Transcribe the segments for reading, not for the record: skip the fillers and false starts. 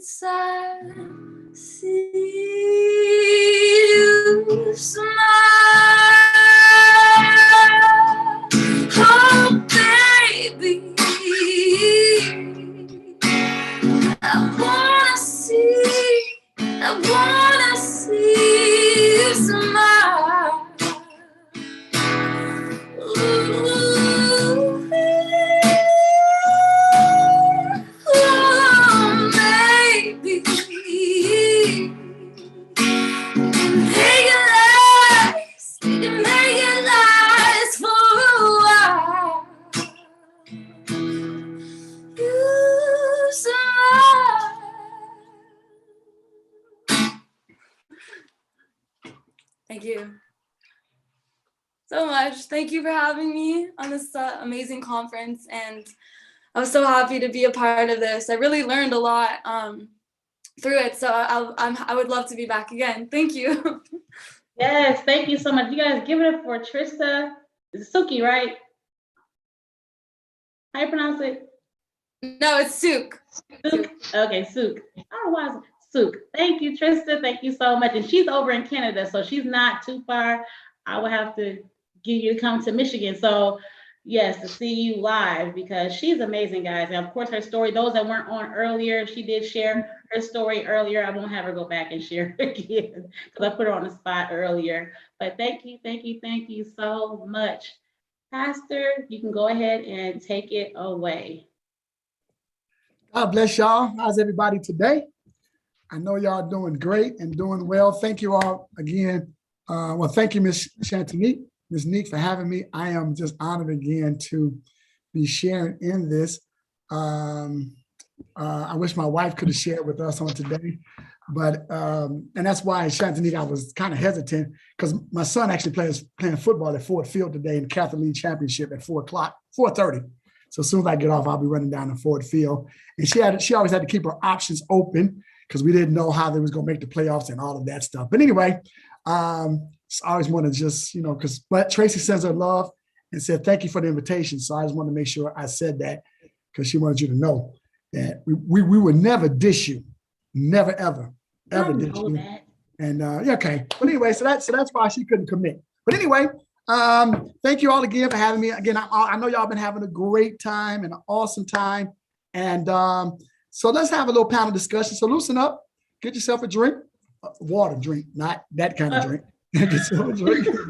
I see you smile. Oh, baby, I wanna see you smile. Ooh, oh, baby, make it last for a while. You smile. Thank you so much. Thank you for having me on this amazing conference, and I was so happy to be a part of this. I really learned a lot through it, so I would love to be back again. Thank you. Yes, thank you so much. You guys give it up for Trista. It's Suki, right? How you pronounce it? No, it's Sook. Sook. Okay, Sook. I don't know why it's Sook. Thank you, Trista. Thank you so much. And she's over in Canada, so she's not too far. I would have to get you to come to Michigan. So yes, to see you live, because she's amazing, guys. And of course, her story, those that weren't on earlier, she did share her story earlier. I won't have her go back and share it again because I put her on the spot earlier. But thank you so much. Pastor, you can go ahead and take it away. God bless y'all. How's everybody today? I know y'all doing great and doing well. Thank you all again. Well, thank you, Ms. Chantanique, Ms. Neek, for having me. I am just honored again to be sharing in this. I wish my wife could have shared with us on today, but and that's why, Chantanique, I was kind of hesitant, because my son actually playing football at Ford Field today in the Catholic League Championship at 4:30. So as soon as I get off, I'll be running down to Ford Field. And she always had to keep her options open because we didn't know how they was going to make the playoffs and all of that stuff. But anyway, I always want to just, but Tracy sends her love and said, thank you for the invitation. So I just want to make sure I said that, because she wanted you to know that we would never dish you. Never, ever dish you. That. And okay. But anyway, so that's why she couldn't commit. But anyway, thank you all again for having me. Again, I know y'all been having a great time and an awesome time. And so let's have a little panel discussion. So loosen up, get yourself a drink, water drink, not that kind of drink. Get yourself a drink. Get your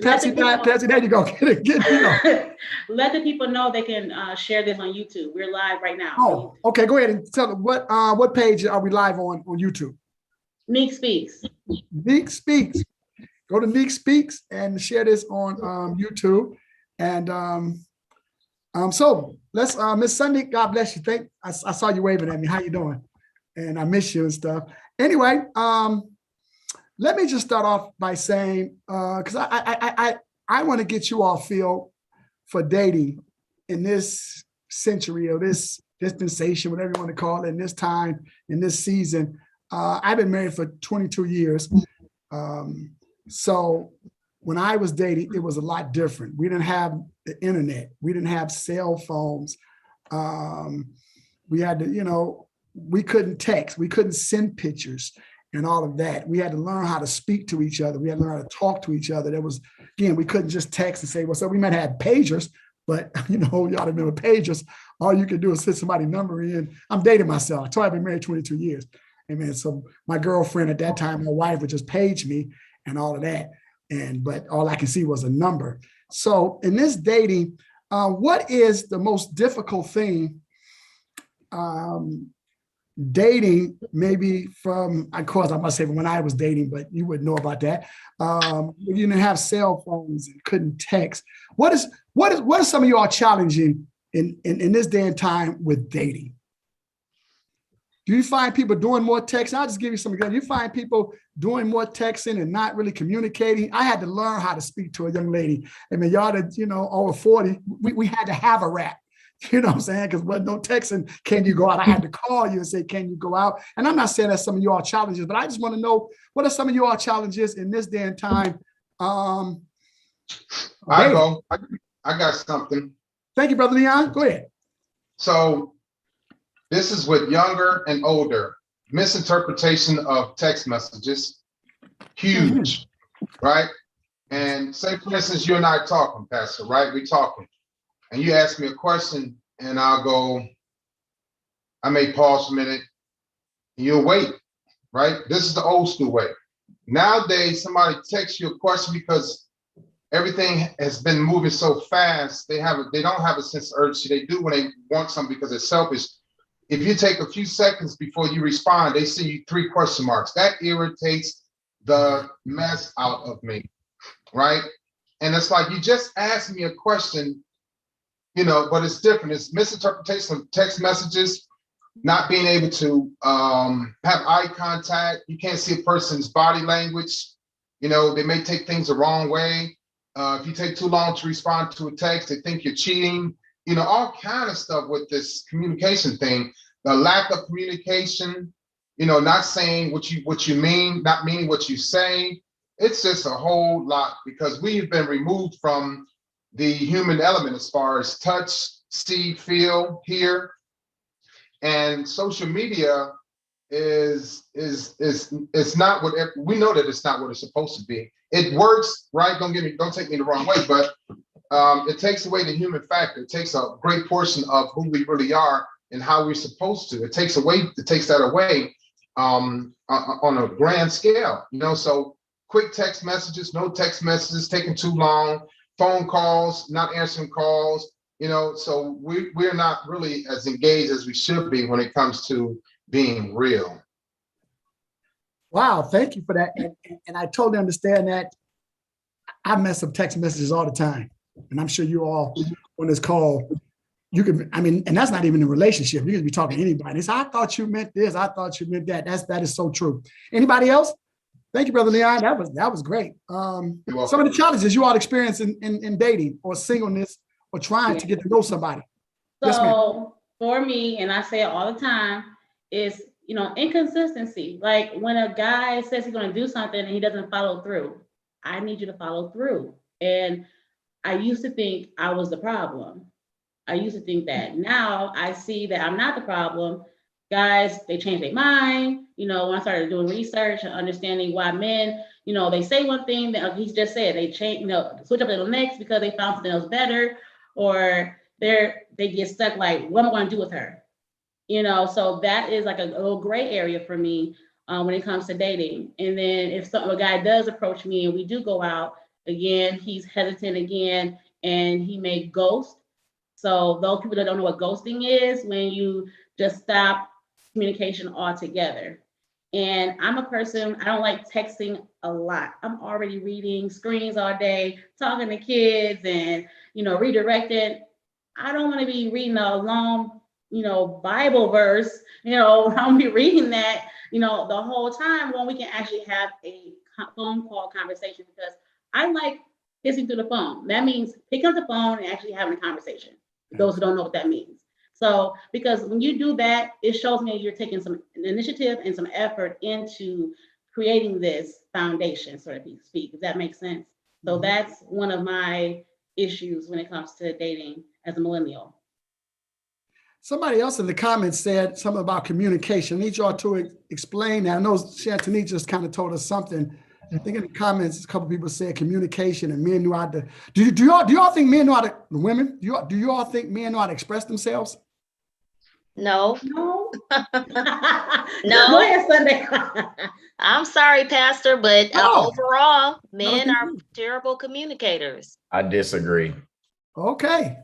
Pepsi, Pepsi. There you go. Get. Let the people know they can share this on YouTube. We're live right now. Oh, okay. Go ahead and tell them what page are we live on YouTube? Neek Speaks. Neek Speaks. Go to Neek Speaks and share this on YouTube. And so let's Miss Sunday, God bless you. I saw you waving at me. How you doing? And I miss you and stuff. Anyway, let me just start off by saying, because I want to get you all feel for dating in this century or this dispensation, whatever you want to call it, in this time, in this season. I've been married for 22 years. So when I was dating, it was a lot different. We didn't have the internet. We didn't have cell phones. We had to, we couldn't text. We couldn't send pictures and all of that. We had to learn how to speak to each other. We had to learn how to talk to each other. There was, again, we couldn't just text and say, well, so we might have pagers, but y'all remember pagers. All you could do is send somebody's number in. I'm dating myself. I told you I've been married 22 years. Amen. So my girlfriend at that time, my wife, would just page me and all of that. But all I can see was a number. So in this dating, what is the most difficult thing dating, maybe from, of course, I must say when I was dating, but you wouldn't know about that. You didn't have cell phones and couldn't text. What are some of you all challenging in this day and time with dating? Do you find people doing more texting? I'll just give you some examples. You find people doing more texting and not really communicating. I had to learn how to speak to a young lady. I mean, y'all that, over 40, we had to have a rap. You know what I'm saying? Because with no texting, can you go out? I had to call you and say, can you go out? And I'm not saying that's some of you all challenges, but I just want to know, what are some of you all challenges in this day and time? I got something. Thank you, Brother Leon. Go ahead. So This is with younger and older. Misinterpretation of text messages, huge, right? And say, for instance, you and I are talking, Pastor, right? We're talking, and you ask me a question, and I may pause a minute, and you'll wait, right? This is the old school way. Nowadays, somebody texts you a question because everything has been moving so fast. They don't have a sense of urgency. They do when they want something because it's selfish. If you take a few seconds before you respond, they send you 3 question marks. That irritates the mess out of me, right? And it's like, you just asked me a question, but it's different. It's misinterpretation of text messages, not being able to have eye contact. You can't see a person's body language. They may take things the wrong way. If you take too long to respond to a text, they think you're cheating. All kind of stuff with this communication thing. The lack of communication, not saying what you mean, not meaning what you say. It's just a whole lot because we've been removed from the human element as far as touch, see, feel, hear. And social media is not what we know that it's not what it's supposed to be. It works, right? Don't take me the wrong way, but it takes away the human factor. It takes a great portion of who we really are and how we're supposed to. It takes that away on a grand scale. So quick text messages, no text messages, taking too long, phone calls, not answering calls. So we're not really as engaged as we should be when it comes to being real. Wow, thank you for that. And I totally understand that. I mess up text messages all the time. And I'm sure you all on this call, and that's not even a relationship. You can be talking to anybody. It's, I thought you meant this. I thought you meant that. That is so true. Anybody else? Thank you, Brother Leon. That was great. Some of the challenges you all experience in dating or singleness or trying to get to know somebody. So Yes, for me, and I say it all the time, is inconsistency. Like when a guy says he's going to do something and he doesn't follow through, I need you to follow through. And I used to think I was the problem. I used to think that. Now I see that I'm not the problem. Guys, they change their mind. When I started doing research and understanding why men, they say one thing that he's just said, they change, switch up to the next because they found something else better, or they get stuck like, what am I going to do with her? So that is like a little gray area for me when it comes to dating. And then if a guy does approach me and we do go out, again, he's hesitant again, and he may ghost. So those people that don't know what ghosting is, when you just stop communication altogether. And I'm a person, I don't like texting a lot. I'm already reading screens all day, talking to kids and, redirecting. I don't want to be reading a long, Bible verse, I'll be reading that, the whole time when we can actually have a phone call conversation, because I like listening through the phone. That means picking up the phone and actually having a conversation. Those who don't know what that means. So, because when you do that, it shows me you're taking some initiative and some effort into creating this foundation, so to speak. Does that make sense? So that's one of my issues when it comes to dating as a millennial. Somebody else in the comments said something about communication. I need y'all to explain that. I know Shantini just kind of told us something. I think in the comments, a couple people said communication and men knew how to. Do y'all think men know how to? Women, do you all think men know how to express themselves? No. No. No. Go ahead, Sunday. I'm sorry, Pastor, but Oh. overall, men are terrible communicators. I disagree. Okay.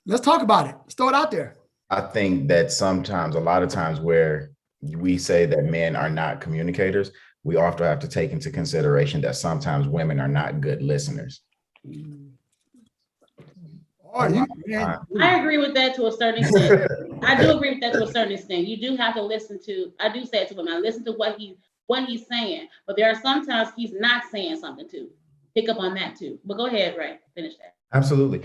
Let's talk about it. Let's throw it out there. I think that a lot of times where we say that men are not communicators, we often have to take into consideration that sometimes women are not good listeners. I agree with that to a certain extent. I do agree with that to a certain extent. You do have to listen to, I do say it to him, I listen to what he's saying, but there are sometimes he's not saying something too. Pick up on that too. But go ahead, Ray, finish that. Absolutely.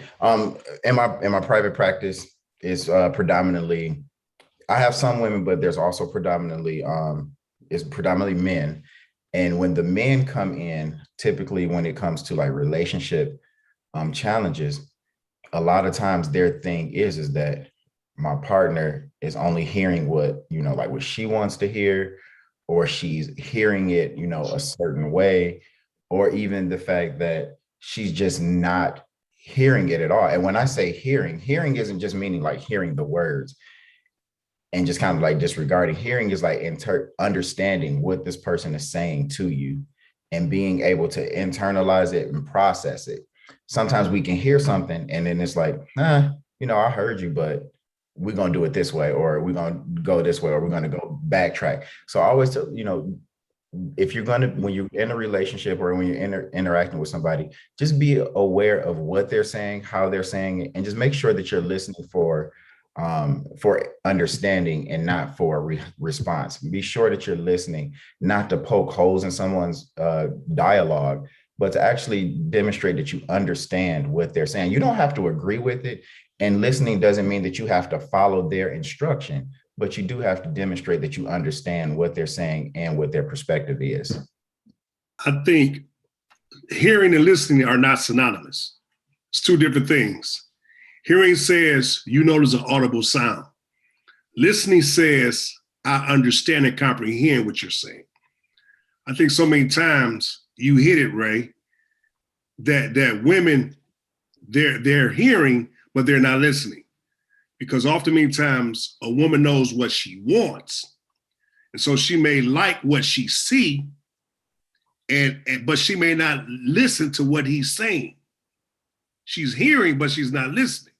In my private practice is predominantly, I have some women, but there's also predominantly men. And when the men come in, typically when it comes to like relationship challenges, a lot of times their thing is that my partner is only hearing what, like what she wants to hear, or she's hearing it, a certain way, or even the fact that she's just not hearing it at all. And when I say hearing isn't just meaning like hearing the words and just kind of like disregarding. Hearing is like understanding what this person is saying to you and being able to internalize it and process it. Sometimes we can hear something and then it's like, I heard you, but we're going to do it this way, or we're going to go this way, or we're going to go backtrack. So I always tell, if you're going to, when you're in a relationship or when you're interacting with somebody, just be aware of what they're saying, how they're saying it, and just make sure that you're listening for understanding and not for a response. Be sure that you're listening, not to poke holes in someone's dialogue, but to actually demonstrate that you understand what they're saying. You don't have to agree with it. And listening doesn't mean that you have to follow their instruction, but you do have to demonstrate that you understand what they're saying and what their perspective is. I think hearing and listening are not synonymous. It's two different things. Hearing says, there's an audible sound. Listening says, I understand and comprehend what you're saying. I think so many times you hit it, Ray, that women, they're hearing, but they're not listening. Because often many times a woman knows what she wants. And so she may like what she see, but she may not listen to what he's saying. She's hearing, but she's not listening.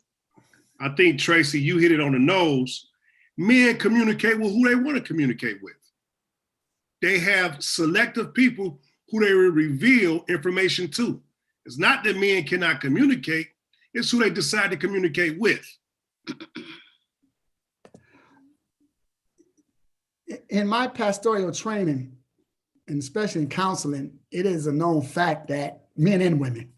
I think, Tracy, you hit it on the nose. Men communicate with who they want to communicate with. They have selective people who they will reveal information to. It's not that men cannot communicate, it's who they decide to communicate with. In my pastoral training, and especially in counseling, it is a known fact that men and women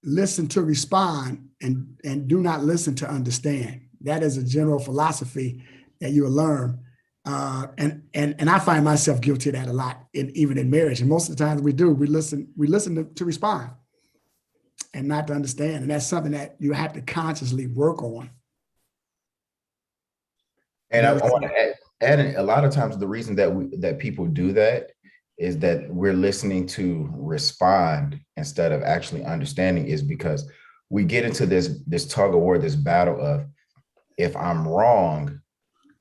listen to respond and do not listen to understand. That is a general philosophy that you will learn. And I find myself guilty of that a lot, even in marriage. And most of the times we listen to respond and not to understand. And that's something that you have to consciously work on. And I want to add in, a lot of times the reason that people do that is that we're listening to respond instead of actually understanding, is because we get into this tug of war, this battle of, if I'm wrong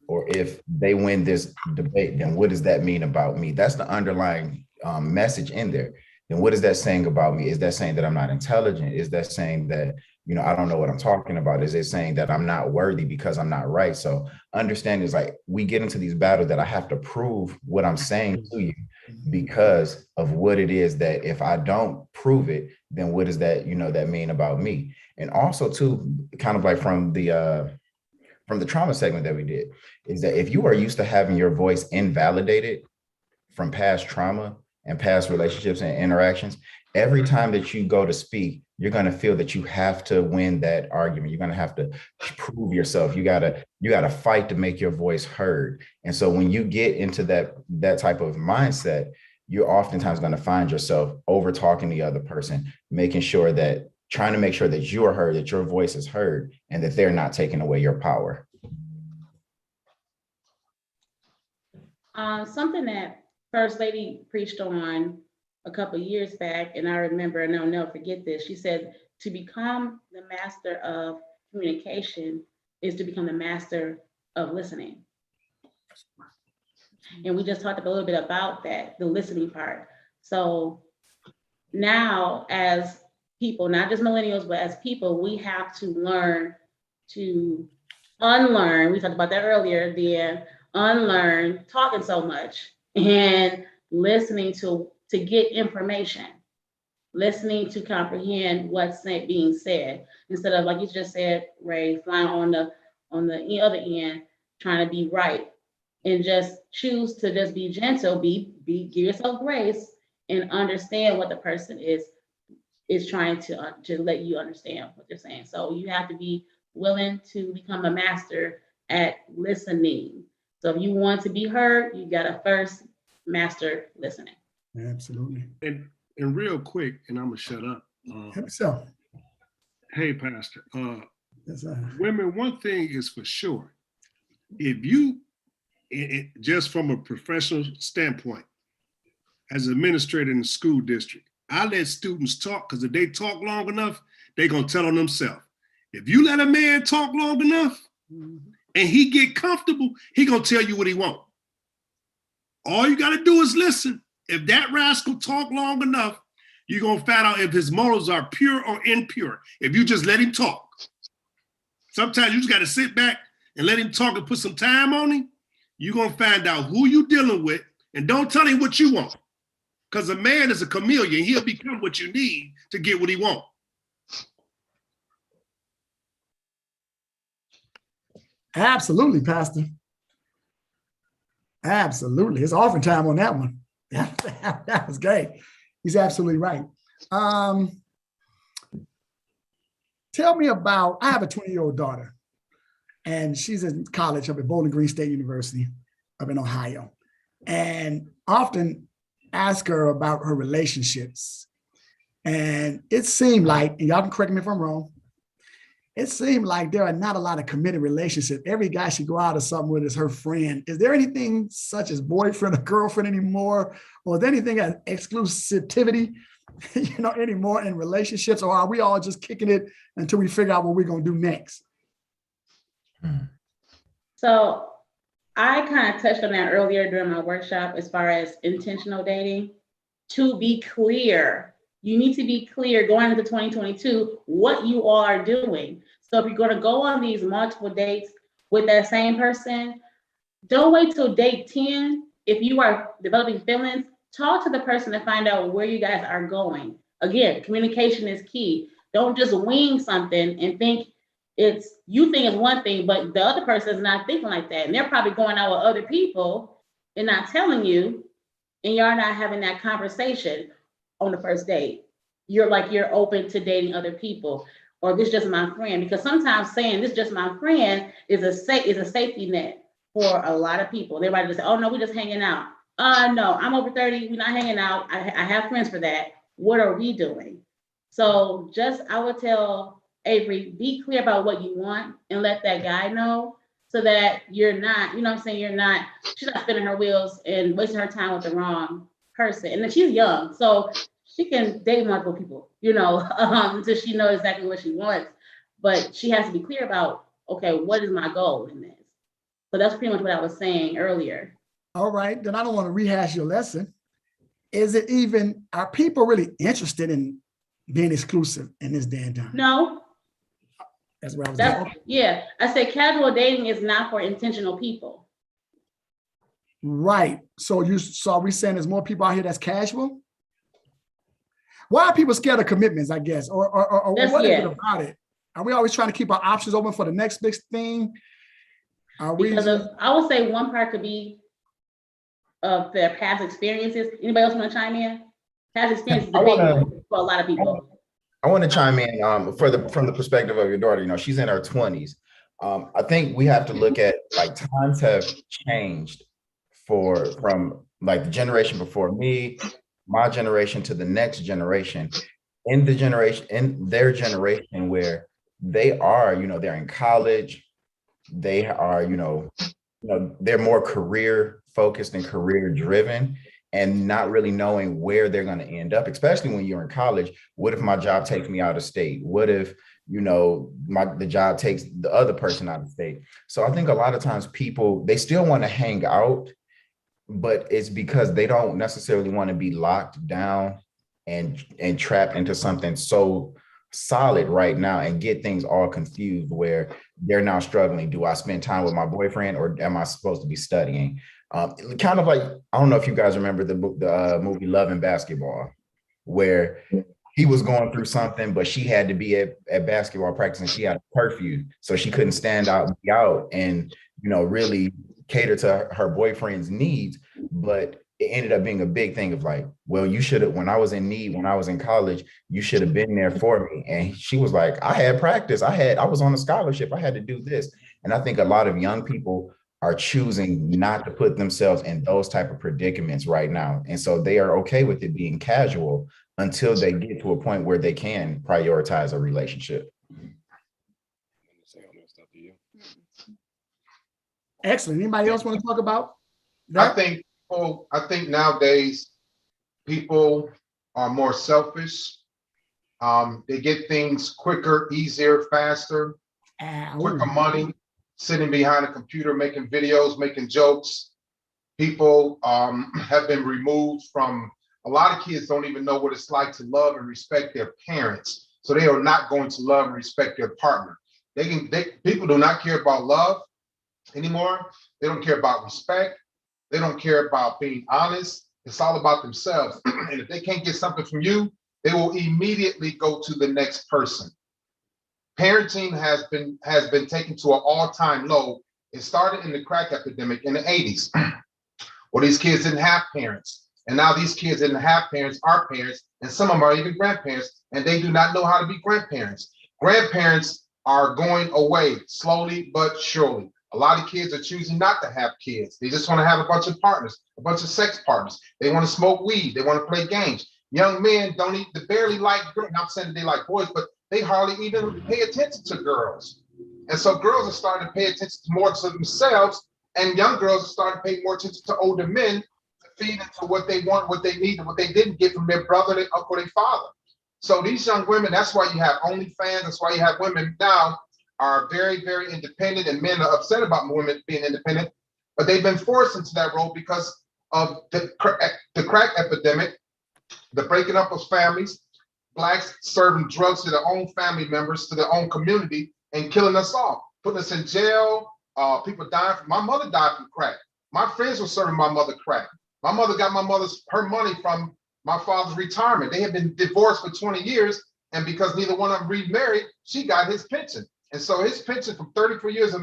or if they win this debate, then what does that mean about me? That's the underlying message in there. Then what is that saying about me? Is that saying that I'm not intelligent? Is that saying that, I don't know what I'm talking about? Is it saying that I'm not worthy because I'm not right? So understanding is like, we get into these battles that I have to prove what I'm saying to you because of what it is that if I don't prove it, then what does that, that mean about me? And also too, kind of like from the trauma segment that we did, is that if you are used to having your voice invalidated from past trauma and past relationships and interactions, every time that you go to speak, you're going to feel that you have to win that argument. You're going to have to prove yourself. You got to fight to make your voice heard. And so when you get into that type of mindset, you're oftentimes going to find yourself over talking the other person, trying to make sure that you are heard, that your voice is heard, and that they're not taking away your power. Something that First Lady preached on a couple of years back, and I remember, and I'll never forget this. She said, to become the master of communication is to become the master of listening. And we just talked a little bit about that, the listening part. So now as people, not just millennials, but as people, we have to learn to unlearn. We talked about that earlier, unlearn talking so much and listening to get information, listening to comprehend what's being said, instead of, like you just said, Ray, flying on the other end, trying to be right, and just choose to just be gentle, give yourself grace, and understand what the person is trying to let you understand what they're saying. So you have to be willing to become a master at listening. So if you want to be heard, you gotta first master listening. Absolutely. And real quick, and I'm gonna shut up. So, Hey, Pastor, Yes, Women, one thing is for sure. If you, just from a professional standpoint, as an administrator in the school district, I let students talk because if they talk long enough, they're going to tell on themselves. If you let a man talk long enough and he get comfortable, he going to tell you what he want. All you got to do is listen. If that rascal talk long enough, you're going to find out if his motives are pure or impure. If you just let him talk. Sometimes you just got to sit back and let him talk and put some time on him. You're going to find out who you dealing with, and don't tell him what you want. Because a man is a chameleon. He'll become what you need to get what he wants. Absolutely, Pastor. Absolutely. It's offering time on that one. That was great. He's absolutely right. Tell me about, I have a 20-year-old daughter, and she's in college up at Bowling Green State University up in Ohio. And often ask her about her relationships. And it seemed like, and y'all can correct me if I'm wrong, it seemed like there are not a lot of committed relationships. Every guy she go out or something with is her friend. Is there anything such as boyfriend or girlfriend anymore? Or is there anything as exclusivity, anymore in relationships? Or are we all just kicking it until we figure out what we're going to do next? So I kind of touched on that earlier during my workshop as far as intentional dating. To be clear, you need to be clear going into 2022 what you all are doing. So if you're going to go on these multiple dates with that same person, don't wait till date 10. If you are developing feelings, talk to the person to find out where you guys are going. Again, communication is key. Don't just wing something and think you think it's one thing, but the other person is not thinking like that. And they're probably going out with other people and not telling you, and you're not having that conversation on the first date. You're open to dating other people, or this is just my friend. Because sometimes saying this is just my friend is a safety net for a lot of people. They might just say, oh no, we're just hanging out. No, I'm over 30, we're not hanging out. I have friends for that. What are we doing? So I would tell Avery, be clear about what you want and let that guy know, so that you're not, she's not spinning her wheels and wasting her time with the wrong person. And then she's young, so she can date multiple people, until she knows exactly what she wants. But she has to be clear about, okay, what is my goal in this? So that's pretty much what I was saying earlier. All right, then I don't want to rehash your lesson. Are people really interested in being exclusive in this day and time? No. That's where I was going. Yeah, I say casual dating is not for intentional people. Right. So are we saying there's more people out here that's casual? Why are people scared of commitments, I guess? Or what is it about it? Are we always trying to keep our options open for the next big thing? I would say one part could be of their past experiences. Anybody else want to chime in? Past experiences is a big one for a lot of people. I want to chime in from the perspective of your daughter. She's in her 20s. I think we have to look at times have changed from the generation before me, my generation, to the next generation. In their generation where they are, they're in college, they are, they're more career focused and career driven, and not really knowing where they're going to end up, especially when you're in college. What if my job takes me out of state? What if, the job takes the other person out of state? So I think a lot of times people, they still want to hang out, but it's because they don't necessarily want to be locked down and trapped into something so solid right now and get things all confused where they're now struggling. Do I spend time with my boyfriend, or am I supposed to be studying? Kind of like, I don't know if you guys remember the movie Love and Basketball, where he was going through something, but she had to be at basketball practice and she had a curfew, so she couldn't stand out and really cater to her boyfriend's needs. But it ended up being a big thing of well, you should have, when I was in need, when I was in college, you should have been there for me. And she was like, I had practice. I was on a scholarship. I had to do this. And I think a lot of young people are choosing not to put themselves in those type of predicaments right now. And so they are okay with it being casual until they get to a point where they can prioritize a relationship. Excellent. Anybody else want to talk about I that? think nowadays people are more selfish. They get things quicker, easier, faster, quicker money, sitting behind a computer, making videos, making jokes. People have been removed from, a lot of kids don't even know what it's like to love and respect their parents. So they are not going to love and respect their partner. People do not care about love anymore. They don't care about respect. They don't care about being honest. It's all about themselves. And if they can't get something from you, they will immediately go to the next person. Parenting has been taken to an all-time low. It started in the crack epidemic in the 80s. Well, these kids didn't have parents. And now these kids didn't have parents, are parents, and some of them are even grandparents, and they do not know how to be grandparents. Grandparents are going away slowly but surely. A lot of kids are choosing not to have kids. They just want to have a bunch of partners, a bunch of sex partners. They want to smoke weed. They want to play games. Young men they barely like girls. Not saying that they like boys, but they hardly even pay attention to girls. And so girls are starting to pay attention more to themselves, and young girls are starting to pay more attention to older men to feed into what they want, what they need, and what they didn't get from their brother, their uncle, their father. So these young women, that's why you have OnlyFans. That's why you have women now are very, very independent, and men are upset about women being independent, but they've been forced into that role because of the crack epidemic, the breaking up of families, blacks serving drugs to their own family members, to their own community, and killing us all, putting us in jail. People dying. My mother died from crack. My friends were serving my mother crack. My mother got her money from my father's retirement. They had been divorced for 20 years, and because neither one of them remarried, she got his pension. And so his pension from 34 years of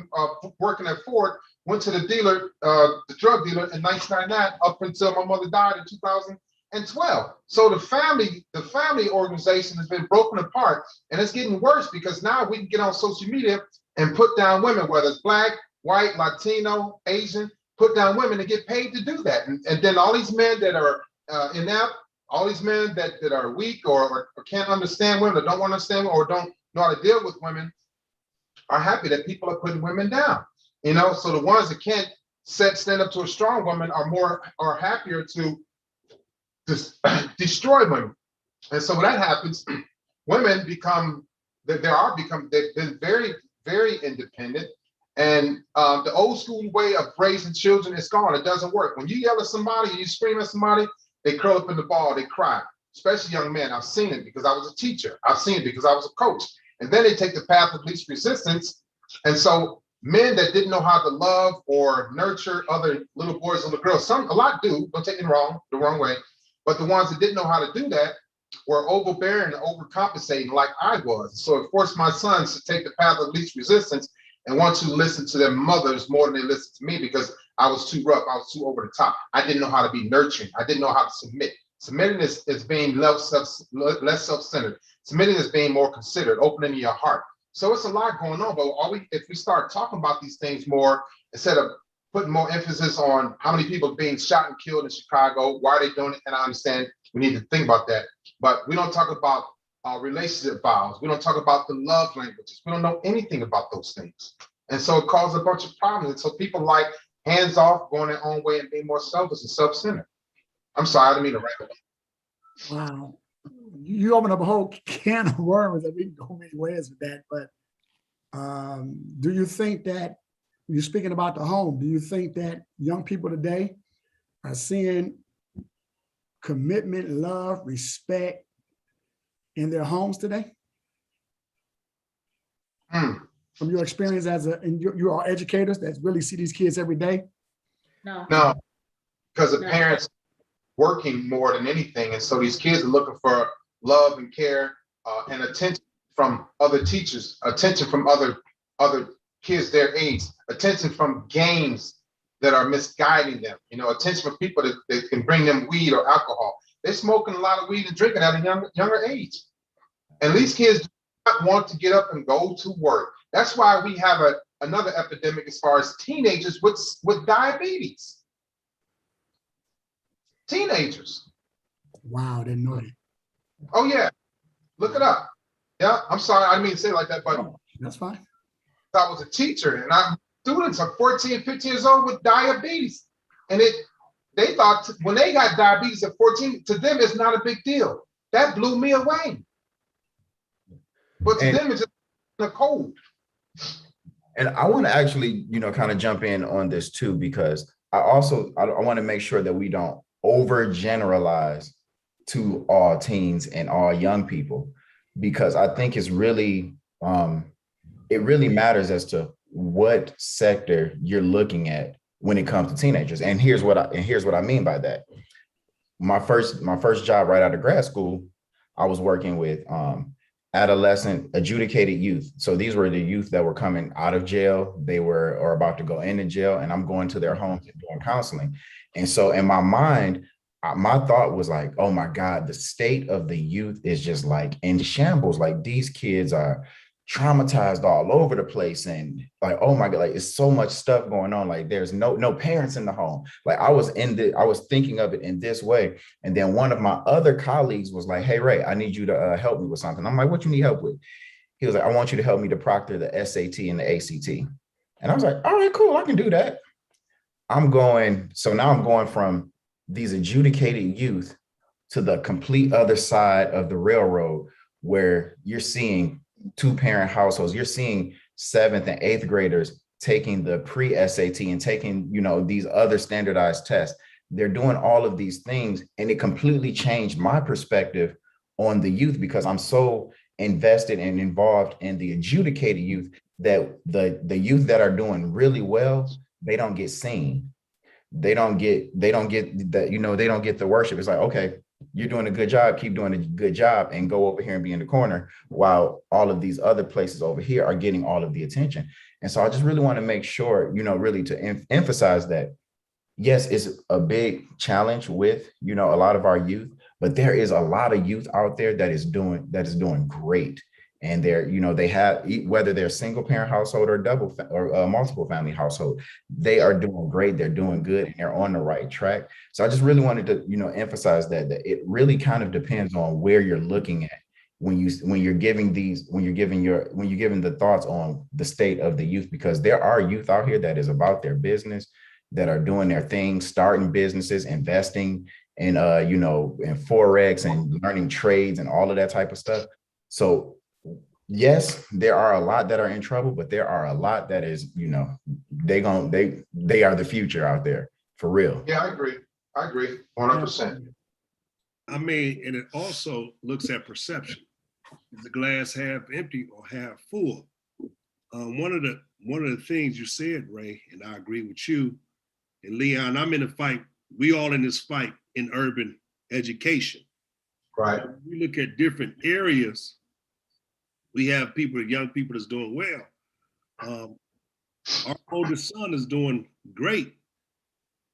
working at Ford went to the dealer, the drug dealer, in 1999, up until my mother died in 2012. So the family organization has been broken apart, and it's getting worse because now we can get on social media and put down women, whether it's black, white, Latino, Asian, put down women and get paid to do that. And then all these men that are inept, all these men that are weak or can't understand women, or don't want to understand women, or don't know how to deal with women, are happy that people are putting women down. So the ones that can't stand up to a strong woman are happier to destroy women. And so when that happens, women they've been very, very independent. And the old school way of raising children is gone. It doesn't work. When you yell at somebody, you scream at somebody, they curl up in the ball, they cry, especially young men. I've seen it because I was a teacher. I've seen it because I was a coach. And then they take the path of least resistance. And so men that didn't know how to love or nurture other little boys and little girls, a lot do, don't take me wrong, the wrong way, but the ones that didn't know how to do that were overbearing and overcompensating like I was. So it forced my sons to take the path of least resistance and want to listen to their mothers more than they listened to me because I was too rough, I was too over the top. I didn't know how to be nurturing. I didn't know how to submit. Submitting is being less self-centered. Submitting is being more considerate, opening your heart. So it's a lot going on, but if we start talking about these things more, instead of putting more emphasis on how many people are being shot and killed in Chicago, why are they doing it? And I understand we need to think about that, but we don't talk about relationship vows. We don't talk about the love languages. We don't know anything about those things. And so it causes a bunch of problems. And so people like hands off, going their own way and being more selfish and self-centered. I'm sorry, I didn't mean to ramble. Wow. You open up a whole can of worms that we can go many ways with that. But do you think that, you're speaking about the home, do you think that young people today are seeing commitment, love, respect in their homes today? From your experience and you are educators that really see these kids every day? No, because the parents working more than anything. And so these kids are looking for love and care and attention from other teachers, attention from other kids their age, attention from games that are misguiding them, attention from people that can bring them weed or alcohol. They're smoking a lot of weed and drinking at a younger age. And these kids do not want to get up and go to work. That's why we have another epidemic as far as teenagers with diabetes. Teenagers. Wow, didn't know that. Oh yeah, look it up. Yeah, I'm sorry, I didn't mean to say it like that, but that's fine. I was a teacher, and students are 14, 15 years old with diabetes. And they thought when they got diabetes at 14, to them, it's not a big deal. That blew me away. But to them, it's just a cold. And I want to actually, kind of jump in on this too, because I want to make sure that we don't overgeneralize to all teens and all young people, because I think it's really, it really matters as to what sector you're looking at when it comes to teenagers. And here's what I mean by that. My first job right out of grad school, I was working with adolescent adjudicated youth. So these were the youth that were coming out of jail. They were or about to go into jail, and I'm going to their homes and doing counseling. And so in my mind, my thought was like, oh my God, the state of the youth is just like in shambles. Like these kids are traumatized all over the place. And like, oh my God, like it's so much stuff going on. Like there's no parents in the home. Like I was thinking of it in this way. And then one of my other colleagues was like, hey, Ray, I need you to help me with something. I'm like, what you need help with? He was like, I want you to help me to proctor the SAT and the ACT. And I was like, all right, cool, I can do that. So now I'm going from these adjudicated youth to the complete other side of the railroad, where you're seeing 2-parent households. You're seeing 7th and 8th graders taking the pre-SAT and taking, these other standardized tests. They're doing all of these things, and it completely changed my perspective on the youth, because I'm so invested and involved in the adjudicated youth that the youth that are doing really well, they don't get seen. They don't get that, they don't get the worship. It's like, okay, you're doing a good job, keep doing a good job, and go over here and be in the corner, while all of these other places over here are getting all of the attention. And so I just really want to make sure, really to emphasize that, yes, it's a big challenge with, a lot of our youth, but there is a lot of youth out there that is doing great. And they have, whether they're single parent household or double or multiple family household, they are doing great. They're doing good, and they're on the right track. So I just really wanted to, emphasize that it really kind of depends on where you're looking at when you're giving the thoughts on the state of the youth, because there are youth out here that is about their business, that are doing their thing, starting businesses, investing in, in Forex and learning trades and all of that type of stuff. So yes, there are a lot that are in trouble, but there are a lot that is, they are the future out there for real. Yeah, I agree 100%. I mean, and it also looks at perception. Is the glass half empty or half full? One of the things you said, Ray, and I agree with you, and Leon, I'm in a fight. We all in this fight in urban education. Right. We look at different areas. We have young people that's doing well. Our oldest son is doing great,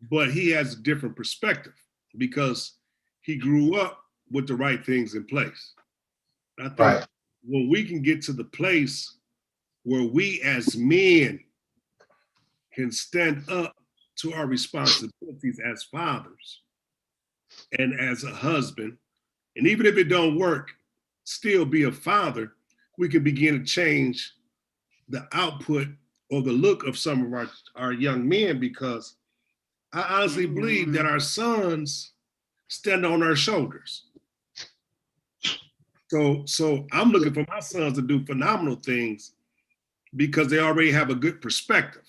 but he has a different perspective because he grew up with the right things in place. I think when we can get to the place where we as men can stand up to our responsibilities as fathers and as a husband, and even if it don't work, still be a father, we can begin to change the output or the look of some of our young men, because I honestly believe that our sons stand on our shoulders. So I'm looking for my sons to do phenomenal things because they already have a good perspective.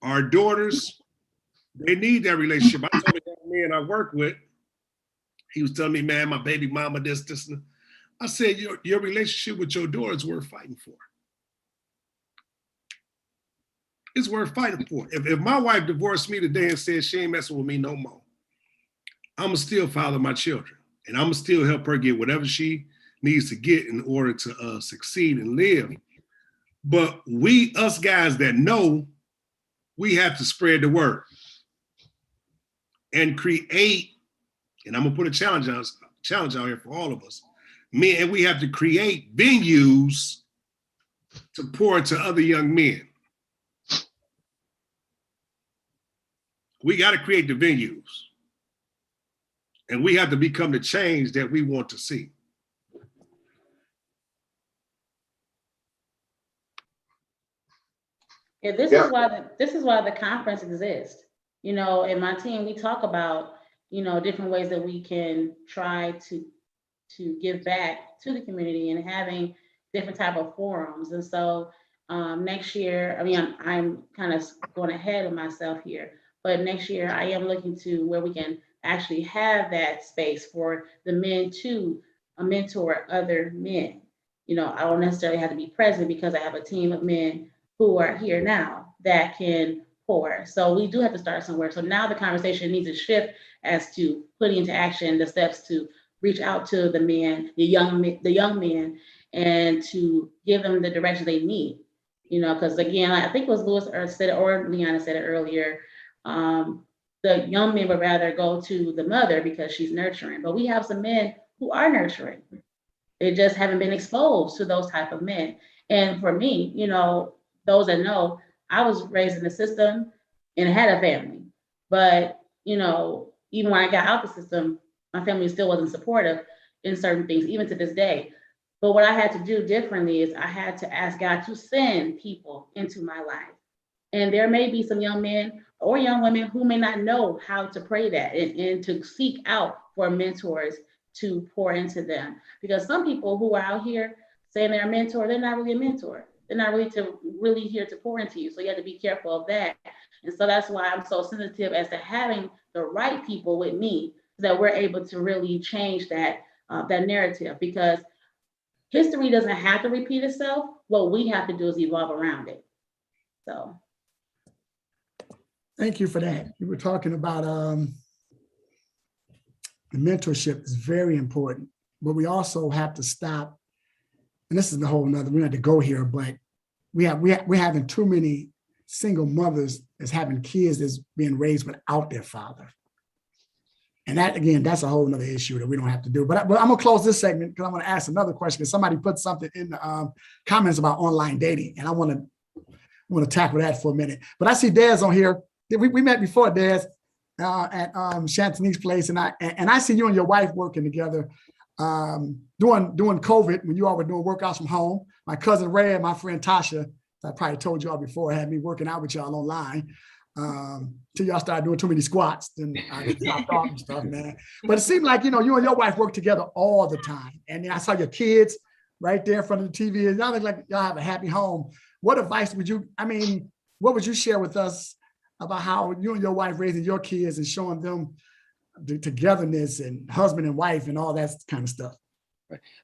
Our daughters, they need that relationship. I told a young man I work with, he was telling me, man, my baby mama, this. I said, your relationship with your daughter is worth fighting for. It's worth fighting for. If my wife divorced me today and said she ain't messing with me no more, I'ma still father my children, and I'ma still help her get whatever she needs to get in order to succeed and live. But us guys that know, we have to spread the word and create, and I'm gonna put a challenge out here for all of us. Men, we have to create venues to pour into other young men. We got to create the venues, and we have to become the change that we want to see. Yeah, this Yeah. is why the conference exists. You know, in my team, we talk about, you know, different ways that we can try to give back to the community and having different type of forums. And so next year, I mean, I'm kind of going ahead of myself here, but next year I am looking to where we can actually have that space for the men to mentor other men. You know, I don't necessarily have to be present because I have a team of men who are here now that can pour. So we do have to start somewhere. So now the conversation needs to shift as to putting into action the steps to reach out to the men, the young men, and to give them the direction they need. You know, because again, I think it was Lewis said it, or Leanna said it earlier. The young men would rather go to the mother because she's nurturing, but we have some men who are nurturing. They just haven't been exposed to those type of men. And for me, you know, those that know, I was raised in the system and had a family. But, you know, even when I got out the system, my family still wasn't supportive in certain things, even to this day. But what I had to do differently is I had to ask God to send people into my life. And there may be some young men or young women who may not know how to pray that and to seek out for mentors to pour into them. Because some people who are out here saying they're a mentor, they're not really a mentor. They're not really here to pour into you. So you have to be careful of that. And so that's why I'm so sensitive as to having the right people with me so that we're able to really change that that narrative. Because history doesn't have to repeat itself. What we have to do is evolve around it. So Thank you for that. You were talking about the mentorship is very important, but we also have to stop. And this is the whole nother, we don't have to go here, but we're having too many single mothers as having kids that's being raised without their father. And that, again, that's a whole nother issue that we don't have to do. But I'm gonna close this segment because I'm gonna ask another question because somebody put something in the comments about online dating, and I want to tackle that for a minute. But I see Daz on here. We met before, Daz, at Shantanique's place, and I see you and your wife working together during COVID when you all were doing workouts from home. My cousin Ray and my friend Tasha, I probably told y'all before, had me working out with y'all online till y'all started doing too many squats. Then I stopped off and stuff, man. But it seemed like, you know, you and your wife work together all the time. And then I saw your kids right there in front of the TV, and y'all look like y'all have a happy home. What advice would you, what would you share with us about how you and your wife raising your kids and showing them the togetherness and husband and wife and all that kind of stuff?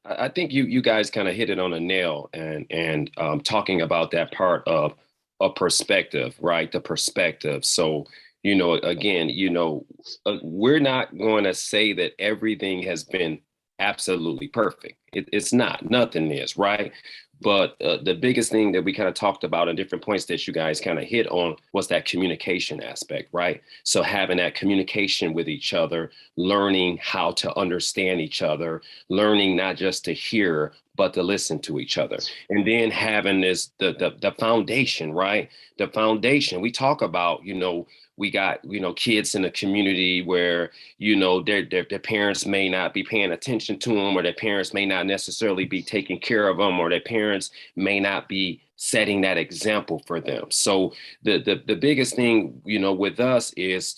I think you guys kind of hit it on a nail and talking about that part of a perspective, right? The perspective. So, you know, again, you know, we're not going to say that everything has been absolutely perfect. It's not, nothing is, right? But the biggest thing that we kind of talked about in different points that you guys kind of hit on was that communication aspect, right? So having that communication with each other, learning how to understand each other, learning not just to hear, but to listen to each other. And then having this, the foundation, right? The foundation, we talk about, you know, we got, you know, kids in a community where, you know, their parents may not be paying attention to them, or their parents may not necessarily be taking care of them, or their parents may not be setting that example for them. So the biggest thing, you know, with us is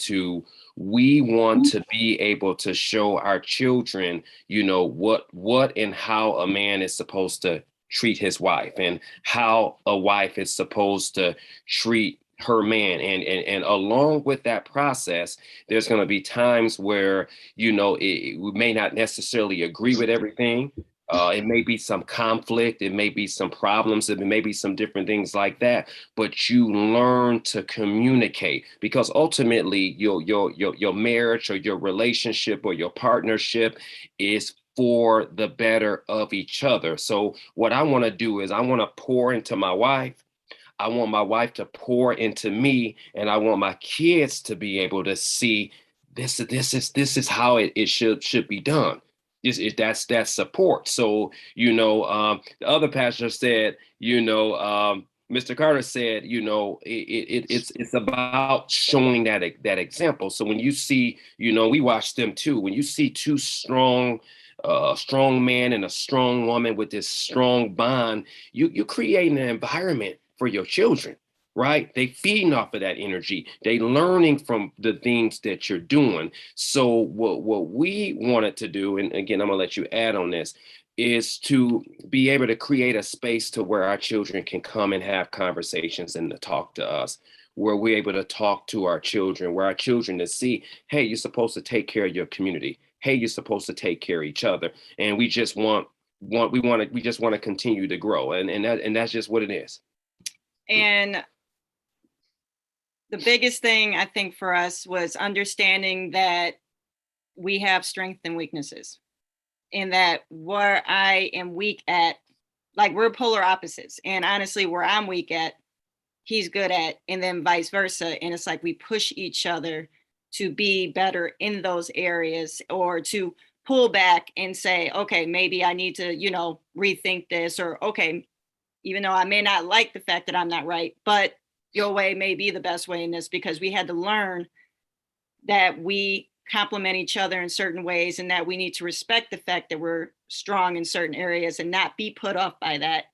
we want to be able to show our children, you know, what and how a man is supposed to treat his wife, and how a wife is supposed to treat her man. And along with that process, there's going to be times where, you know, we may not necessarily agree with everything. It may be some conflict, it may be some problems, it may be some different things like that, but you learn to communicate, because ultimately your marriage or your relationship or your partnership is for the better of each other. So what I want to do is I want to pour into my wife. I want my wife to pour into me, and I want my kids to be able to see this is how it should be done. That's support. So, you know, the other pastor said, you know, Mr. Carter said, you know, it's about showing that example. So when you see, you know, we watch them too. When you see two strong man and a strong woman with this strong bond, you create an environment for your children. right? They feeding off of that energy. They learning from the things that you're doing. So what we wanted to do, and again, I'm gonna let you add on this, is to be able to create a space to where our children can come and have conversations and to talk to us, where we're able to talk to our children, where our children to see, hey, you're supposed to take care of your community. Hey, you're supposed to take care of each other. And we just we just want to continue to grow. And that's just what it is. And the biggest thing I think for us was understanding that we have strengths and weaknesses, and that where I am weak at, like we're polar opposites. And honestly, where I'm weak at, he's good at, and then vice versa. And it's like we push each other to be better in those areas, or to pull back and say, okay, maybe I need to, rethink this, or okay, even though I may not like the fact that I'm not right, but your way may be the best way in this, because we had to learn that we complement each other in certain ways, and that we need to respect the fact that we're strong in certain areas and not be put off by that,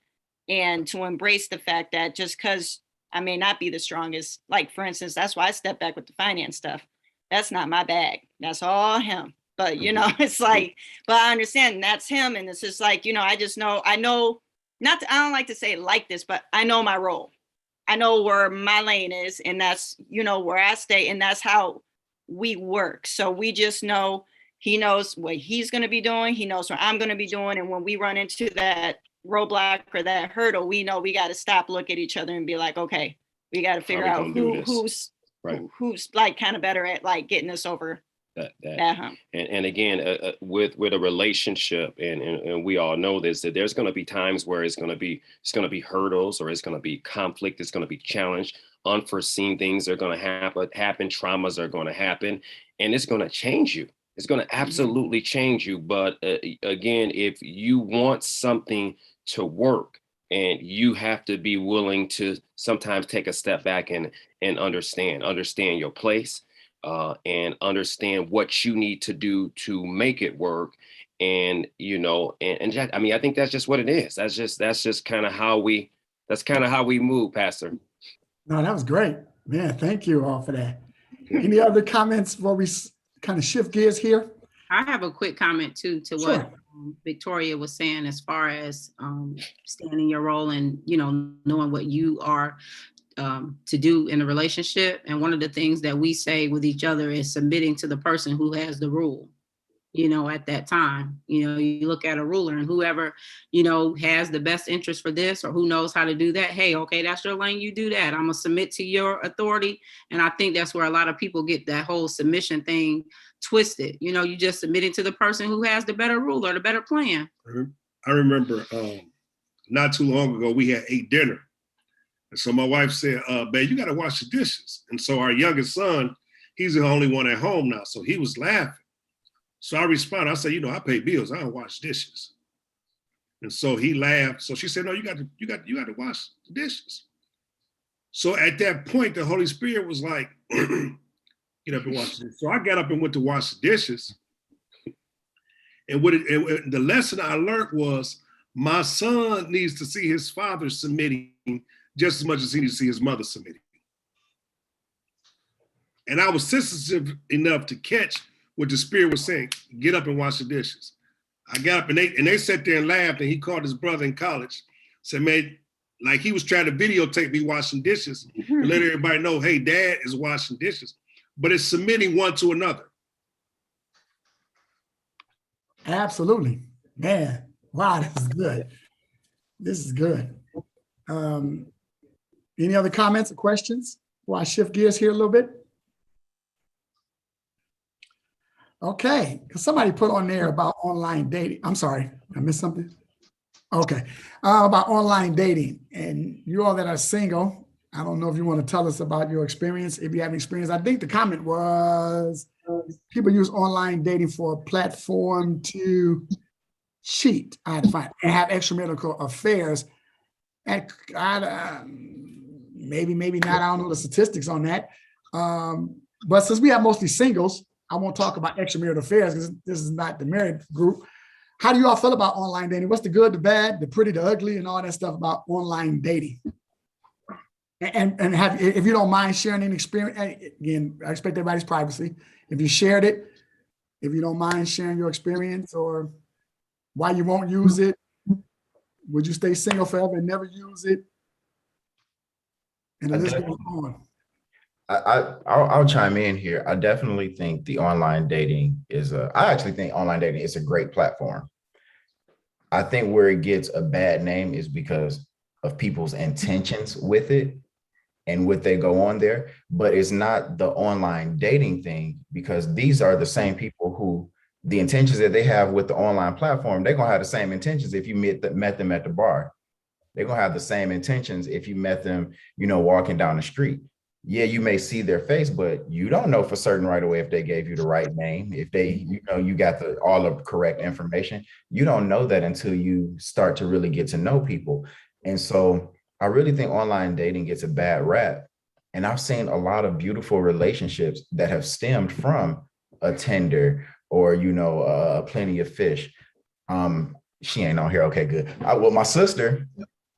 and to embrace the fact that just because I may not be the strongest, like for instance, that's why I stepped back with the finance stuff. That's not my bag. That's all him. But it's like, but I understand that's him. And it's just like, I know, I don't like to say like this, but I know my role. I know where my lane is, and that's, where I stay, and that's how we work. So we just know he knows what he's going to be doing. He knows what I'm going to be doing. And when we run into that roadblock or that hurdle, we know we got to stop, look at each other and be like, okay, we got to figure out who's like kind of better at like getting us over that hump. And again, with a relationship, and we all know this, that there's going to be times where it's going to be hurdles, or it's going to be conflict, it's going to be challenge, unforeseen things are going to happen, traumas are going to happen, and it's going to change you. It's going to absolutely change you. But again, if you want something to work, and you have to be willing to sometimes take a step back and understand your place, and understand what you need to do to make it work. And I think that's just what it is. That's just kind of how we move, Pastor. No, that was great, man. Thank you all for that. Any other comments before we kind of shift gears here? I have a quick comment too to Sure. what Victoria was saying, as far as staying in your role and knowing what you are to do in a relationship. And one of the things that we say with each other is submitting to the person who has the rule. At that time, you look at a ruler, and whoever, has the best interest for this, or who knows how to do that. Hey, okay, that's your lane. You do that. I'm going to submit to your authority. And I think that's where a lot of people get that whole submission thing twisted. You just submitting to the person who has the better rule or the better plan. I remember not too long ago, we had ate dinner. And so my wife said, babe, you got to wash the dishes. And so our youngest son, he's the only one at home now. So he was laughing. So I responded, I said, I pay bills. I don't wash dishes. And so he laughed. So she said, no, you got to wash the dishes. So at that point, the Holy Spirit was like, get up and wash the dishes. So I got up and went to wash the dishes. And the lesson I learned was, my son needs to see his father submitting just as much as he needs to see his mother submitting. And I was sensitive enough to catch what the Spirit was saying. Get up and wash the dishes. I got up and they sat there and laughed, and he called his brother in college, said, man, like he was trying to videotape me washing dishes and let everybody know, hey, dad is washing dishes. But it's submitting one to another. Absolutely. Man, wow, this is good. This is good. Any other comments or questions before I shift gears here a little bit? Okay, because somebody put on there about online dating. I'm sorry, I missed something. Okay, about online dating. And you all that are single, I don't know if you want to tell us about your experience, if you have any experience. I think the comment was people use online dating for a platform to cheat, I had to find, and have extramarital affairs. And maybe not, I don't know the statistics on that. But since we have mostly singles, I won't talk about extramarital affairs because this is not the married group. How do you all feel about online dating? What's the good, the bad, the pretty, the ugly, and all that stuff about online dating? And have, if you don't mind sharing an experience, again, I respect everybody's privacy. If you shared it, if you don't mind sharing your experience or why you won't use it, would you stay single forever and never use it? And the list goes on. I'll chime in here. I definitely think the online dating I actually think online dating is a great platform. I think where it gets a bad name is because of people's intentions with it and what they go on there. But it's not the online dating thing, because these are the same people who the intentions that they have with the online platform, they're gonna have the same intentions if you met them at the bar. They're gonna have the same intentions if you met them, walking down the street. Yeah, you may see their face, but you don't know for certain right away if they gave you the right name, if they, you got all the correct information. You don't know that until you start to really get to know people. And so I really think online dating gets a bad rap. And I've seen a lot of beautiful relationships that have stemmed from a Tinder or, Plenty of Fish. She ain't on here. Okay, good. Well, my sister,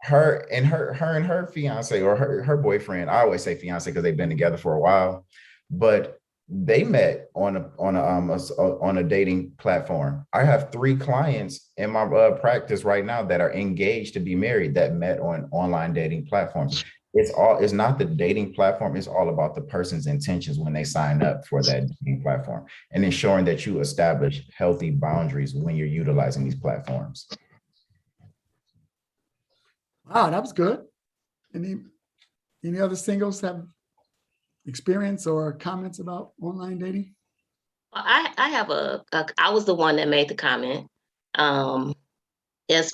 her and her fiance or her boyfriend, I always say fiance because they've been together for a while, but they met on a dating platform. I have 3 clients in my practice right now that are engaged to be married that met on online dating platforms. It's not the dating platform. It's all about the person's intentions when they sign up for that dating platform, and ensuring that you establish healthy boundaries when you're utilizing these platforms. Wow, that was good. Any other singles have experience or comments about online dating? I have I was the one that made the comment. It's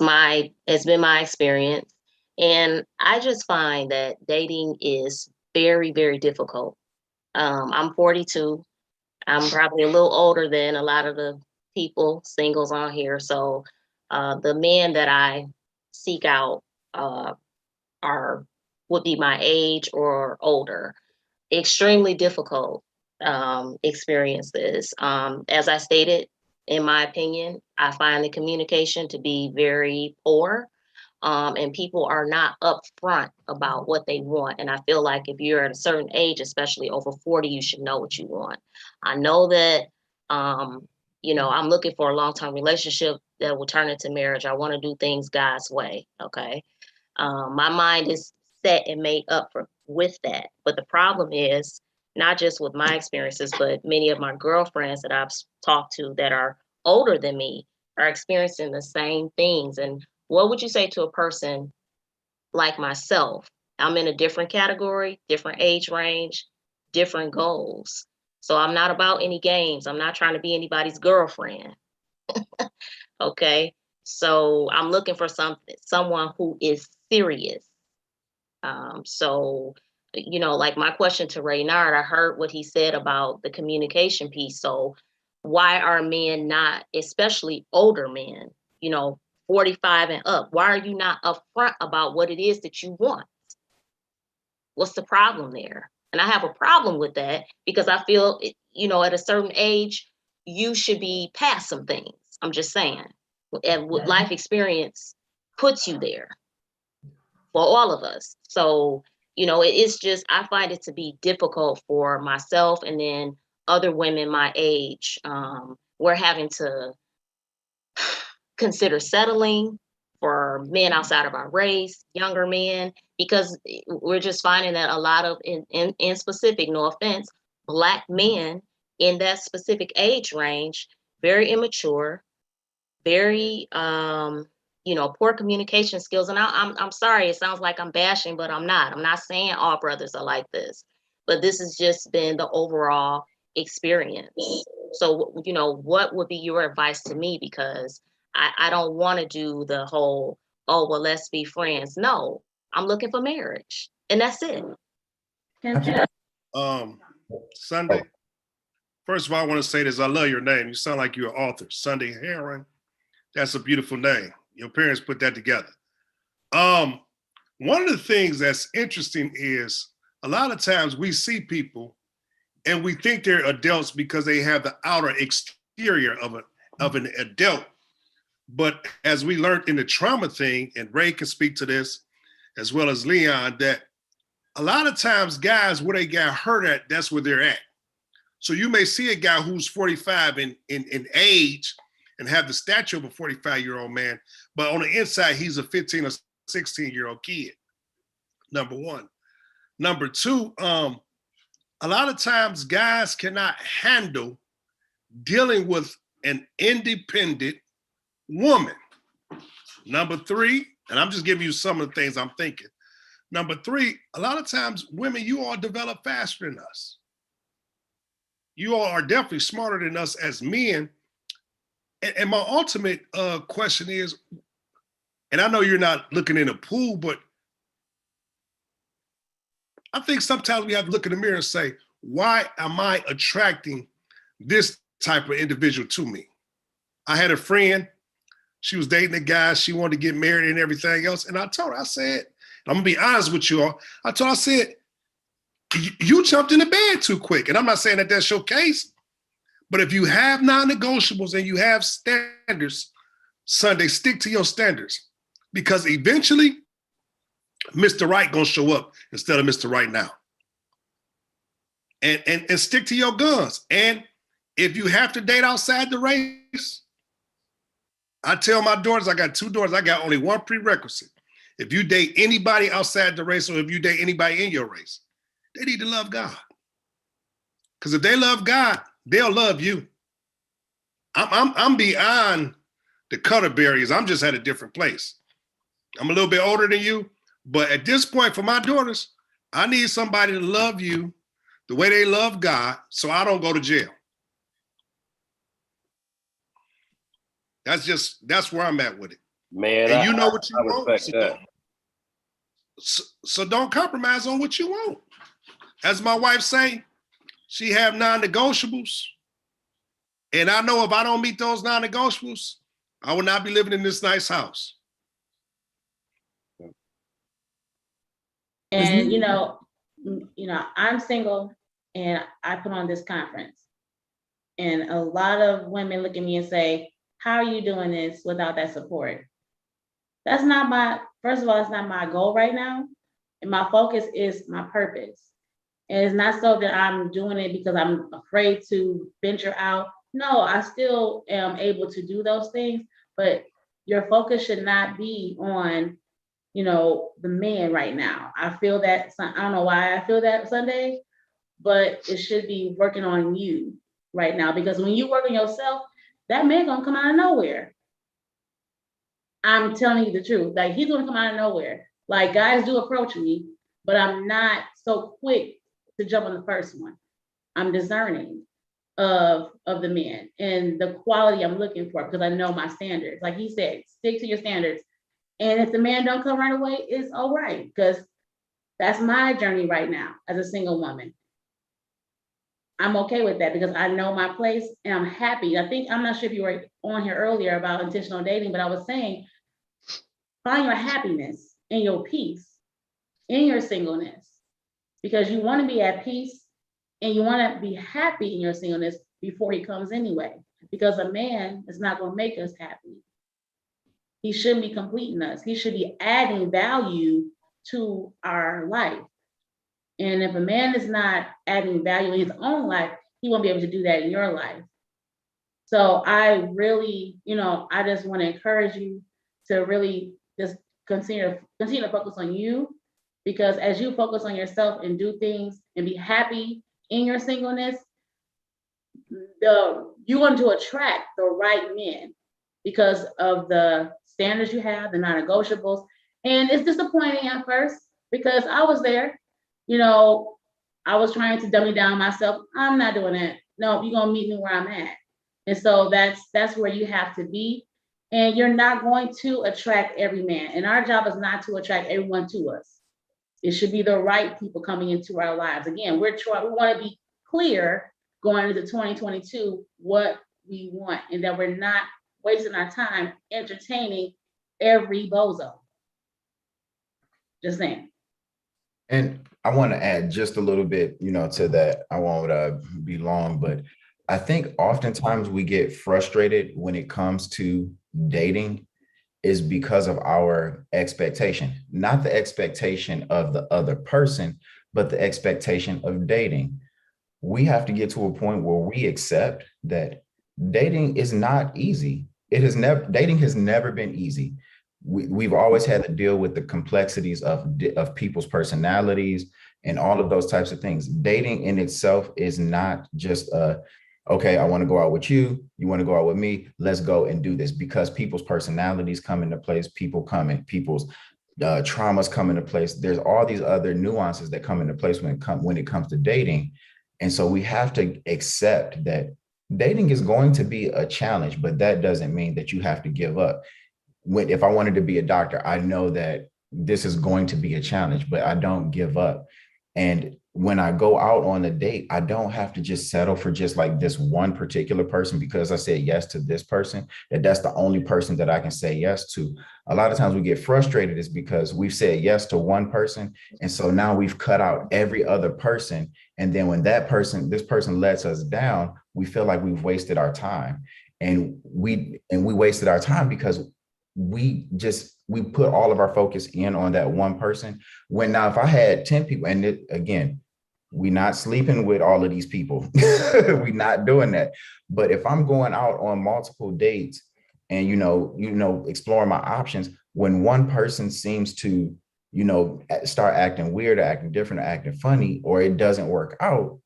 been my experience. And I just find that dating is very, very difficult. I'm 42. I'm probably a little older than a lot of the singles on here. So the men that I seek out would be my age or older. Extremely difficult experiences. As I stated, in my opinion, I find the communication to be very poor. And people are not upfront about what they want. And I feel like if you're at a certain age, especially over 40, you should know what you want. I know that, I'm looking for a long-term relationship that will turn into marriage. I want to do things God's way. Okay. My mind is set and made up with that. But the problem is not just with my experiences, but many of my girlfriends that I've talked to that are older than me are experiencing the same things. And what would you say to a person like myself? I'm in a different category, different age range, different goals. So I'm not about any games. I'm not trying to be anybody's girlfriend. Okay. So I'm looking for someone who is serious. So, like my question to Raynard, I heard what he said about the communication piece. So why are men not, especially older men, 45 and up, why are you not upfront about what it is that you want? What's the problem there? And I have a problem with that because I feel, at a certain age, you should be past some things. I'm just saying. And what life experience puts you there for all of us. So, it's just, I find it to be difficult for myself and then other women my age. We're having to consider settling for men outside of our race, younger men, because we're just finding that a lot of, in specific, no offense, Black men in that specific age range, very immature, very, poor communication skills. And I'm sorry, it sounds like I'm bashing, but I'm not. I'm not saying all brothers are like this, but this has just been the overall experience. So, what would be your advice to me? Because I don't want to do the whole, oh, well, let's be friends. No, I'm looking for marriage. And that's it. Sunday. First of all, I want to say this. I love your name. You sound like you're an author. Sunday Heron. That's a beautiful name. Your parents put that together. One of the things that's interesting is a lot of times we see people and we think they're adults because they have the outer exterior of an adult. But as we learned in the trauma thing, and Ray can speak to this, as well as Leon, that a lot of times guys, where they got hurt at, that's where they're at. So you may see a guy who's 45 in age and have the stature of a 45-year-old man, but on the inside, he's a 15 or 16-year-old kid, number one. Number two, a lot of times guys cannot handle dealing with an independent woman. Number three, and I'm just giving you some of the things I'm thinking. Number three, a lot of times women, you all develop faster than us. You all are definitely smarter than us as men. And my ultimate question is, and I know you're not looking in a pool, but I think sometimes we have to look in the mirror and say, why am I attracting this type of individual to me? I had a friend, she was dating a guy, she wanted to get married and everything else. And I told her, I said, I'm gonna be honest with you all. I said, you jumped in the bed too quick. And I'm not saying that that's your case, but if you have non-negotiables and you have standards, Sunday, stick to your standards, because eventually Mr. Right gonna show up instead of Mr. Right now. And stick to your guns. And if you have to date outside the race, I tell my daughters, I got 2 daughters, I got only one prerequisite. If you date anybody outside the race, or if you date anybody in your race, they need to love God. Because if they love God, they'll love you. I'm beyond the color barriers. I'm just at a different place. I'm a little bit older than you, but at this point for my daughters, I need somebody to love you the way they love God, so I don't go to jail. That's where I'm at with it. Man, And you know what you I want. respect that. So don't compromise on what you want. As my wife say, she have non-negotiables. And I know if I don't meet those non-negotiables, I will not be living in this nice house. And I'm single and I put on this conference. And a lot of women look at me and say, how are you doing this without that support? That's not first of all, it's not my goal right now. And my focus is my purpose. And it's not so that I'm doing it because I'm afraid to venture out. No, I still am able to do those things, but your focus should not be on, the man right now. I feel that, I don't know why I feel that, Sunday, but it should be working on you right now, because when you work on yourself, that man gonna come out of nowhere. I'm telling you the truth. Like, he's gonna come out of nowhere. Like, guys do approach me, but I'm not so quick to jump on the first one. I'm discerning of the man and the quality I'm looking for, because I know my standards. Like he said, stick to your standards. And if the man don't come right away, it's all right, because that's my journey right now as a single woman. I'm okay with that because I know my place and I'm happy. I'm not sure if you were on here earlier about intentional dating, but I was saying, find your happiness and your peace in your singleness, because you want to be at peace and you want to be happy in your singleness before he comes anyway, because a man is not going to make us happy. He shouldn't be completing us. He should be adding value to our life. And if a man is not adding value in his own life, he won't be able to do that in your life. So I really, I just want to encourage you to really just continue to focus on you, because as you focus on yourself and do things and be happy in your singleness, you're going to attract the right men because of the standards you have, the non-negotiables. And it's disappointing at first because I was there. I was trying to dummy down myself. I'm not doing that. No, you're gonna meet me where I'm at. And so that's where you have to be. And you're not going to attract every man. And our job is not to attract everyone to us. It should be the right people coming into our lives. Again, we want to be clear going into 2022 what we want, and that we're not wasting our time entertaining every bozo. Just saying. And I want to add just a little bit, to that. I won't be long, but I think oftentimes we get frustrated when it comes to dating is because of our expectation, not the expectation of the other person, but the expectation of dating. We have to get to a point where we accept that dating is not easy. Dating has never been easy. We've always had to deal with the complexities of people's personalities and all of those types of things. Dating in itself is not just okay, I want to go out with you, you want to go out with me, let's go and do this, because people's personalities come into place, people's traumas come into place. There's all these other nuances that come into place when it comes to dating. And so we have to accept that dating is going to be a challenge, but that doesn't mean that you have to give up. If I wanted to be a doctor, I know that this is going to be a challenge, but I don't give up. And when I go out on a date, I don't have to just settle for just like this one particular person because I said yes to this person, that's the only person that I can say yes to. A lot of times we get frustrated is because we've said yes to one person. And so now we've cut out every other person. And then when this person lets us down, we feel like we've wasted our time. And we wasted our time because we put all of our focus in on that one person. When now, if I had 10 people, and again, we're not sleeping with all of these people. We're not doing that. But if I'm going out on multiple dates and, exploring my options, when one person seems to, start acting weird or acting different or acting funny, or it doesn't work out,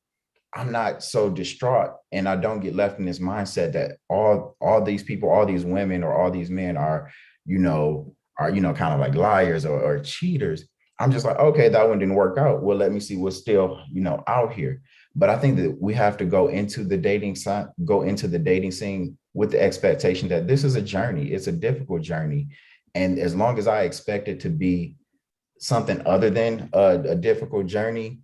I'm not so distraught, and I don't get left in this mindset that all these people, all these women or all these men are kind of like liars or cheaters. I'm just like, okay, that one didn't work out. Well, let me see what's still, out here. But I think that we have to go into the dating scene with the expectation that this is a journey. It's a difficult journey. And as long as I expect it to be something other than a difficult journey,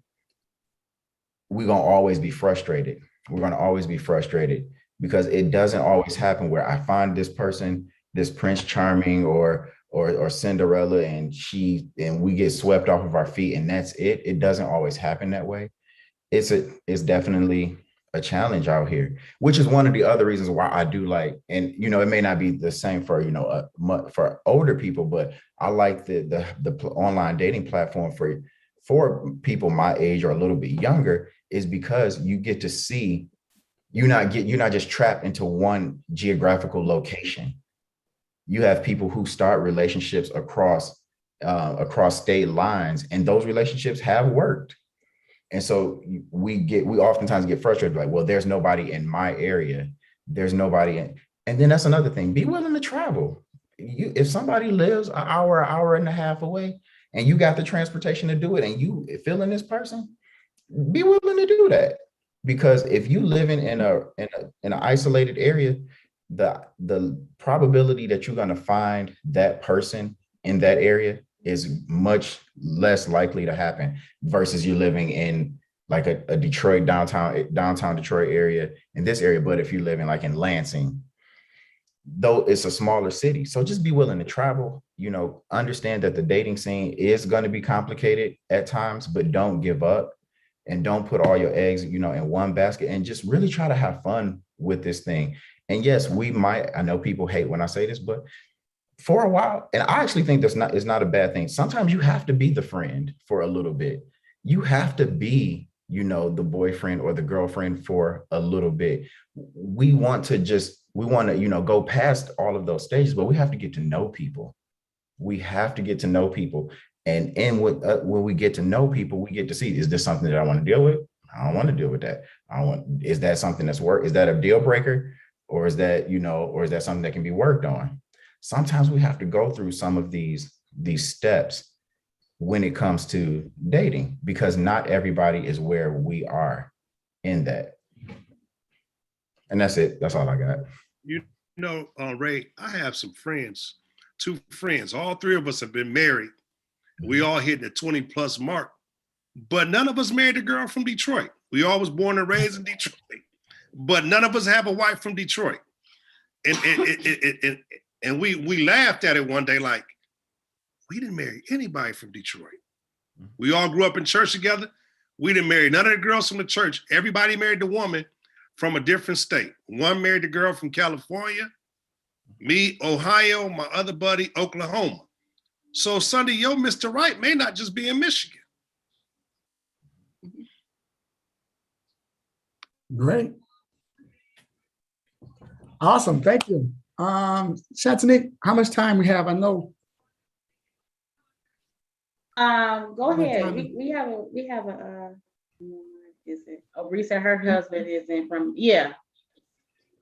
we're going to always be frustrated. We're going to always be frustrated because it doesn't always happen where I find this person, this Prince Charming or Cinderella, and we get swept off of our feet and that's it. It doesn't always happen that way. It's definitely a challenge out here, which is one of the other reasons why I do like, and it may not be the same for for older people, but I like the online dating platform for people my age or a little bit younger, is because you get to see, you're not just trapped into one geographical location. You have people who start relationships across state lines, and those relationships have worked. And so we oftentimes get frustrated, like, well, there's nobody in my area. There's nobody and then that's another thing. Be willing to travel. If somebody lives an hour and a half away, and you got the transportation to do it, and you feeling this person, be willing to do that. Because if you live in an isolated area, the probability that you're going to find that person in that area is much less likely to happen versus you living in like a Detroit downtown Detroit area in this area. But if you live in like in Lansing, though it's a smaller city, so just be willing to travel, understand that the dating scene is going to be complicated at times, but don't give up and don't put all your eggs, in one basket, and just really try to have fun with this thing. And yes, I know people hate when I say this, but for a while, and I actually think it's not a bad thing. Sometimes you have to be the friend for a little bit. You have to be, the boyfriend or the girlfriend for a little bit. We want to, go past all of those stages, but we have to get to know people. We have to get to know people. And when we get to know people, we get to see, is this something that I want to deal with? I don't want to deal with that. Is that something is that a deal breaker? Or is that, or is that something that can be worked on? Sometimes we have to go through some of these steps when it comes to dating, because not everybody is where we are in that. And that's it. That's all I got. Ray, I have some friends, 2 friends. All 3 of us have been married. We all hit the 20 plus mark, but none of us married a girl from Detroit. We all was born and raised in Detroit, but none of us have a wife from Detroit. And we laughed at it one day, like, we didn't marry anybody from Detroit. We all grew up in church together. We didn't marry none of the girls from the church. Everybody married the woman from a different state. One married the girl from California. Me, Ohio, my other buddy, Oklahoma. So Sunday, your Mr. Right may not just be in Michigan. Great. Awesome. Thank you. Shantanique, how much time we have? I know. Go ahead. Time. We have a is it? Oh, Risa, her husband isn't from, yeah.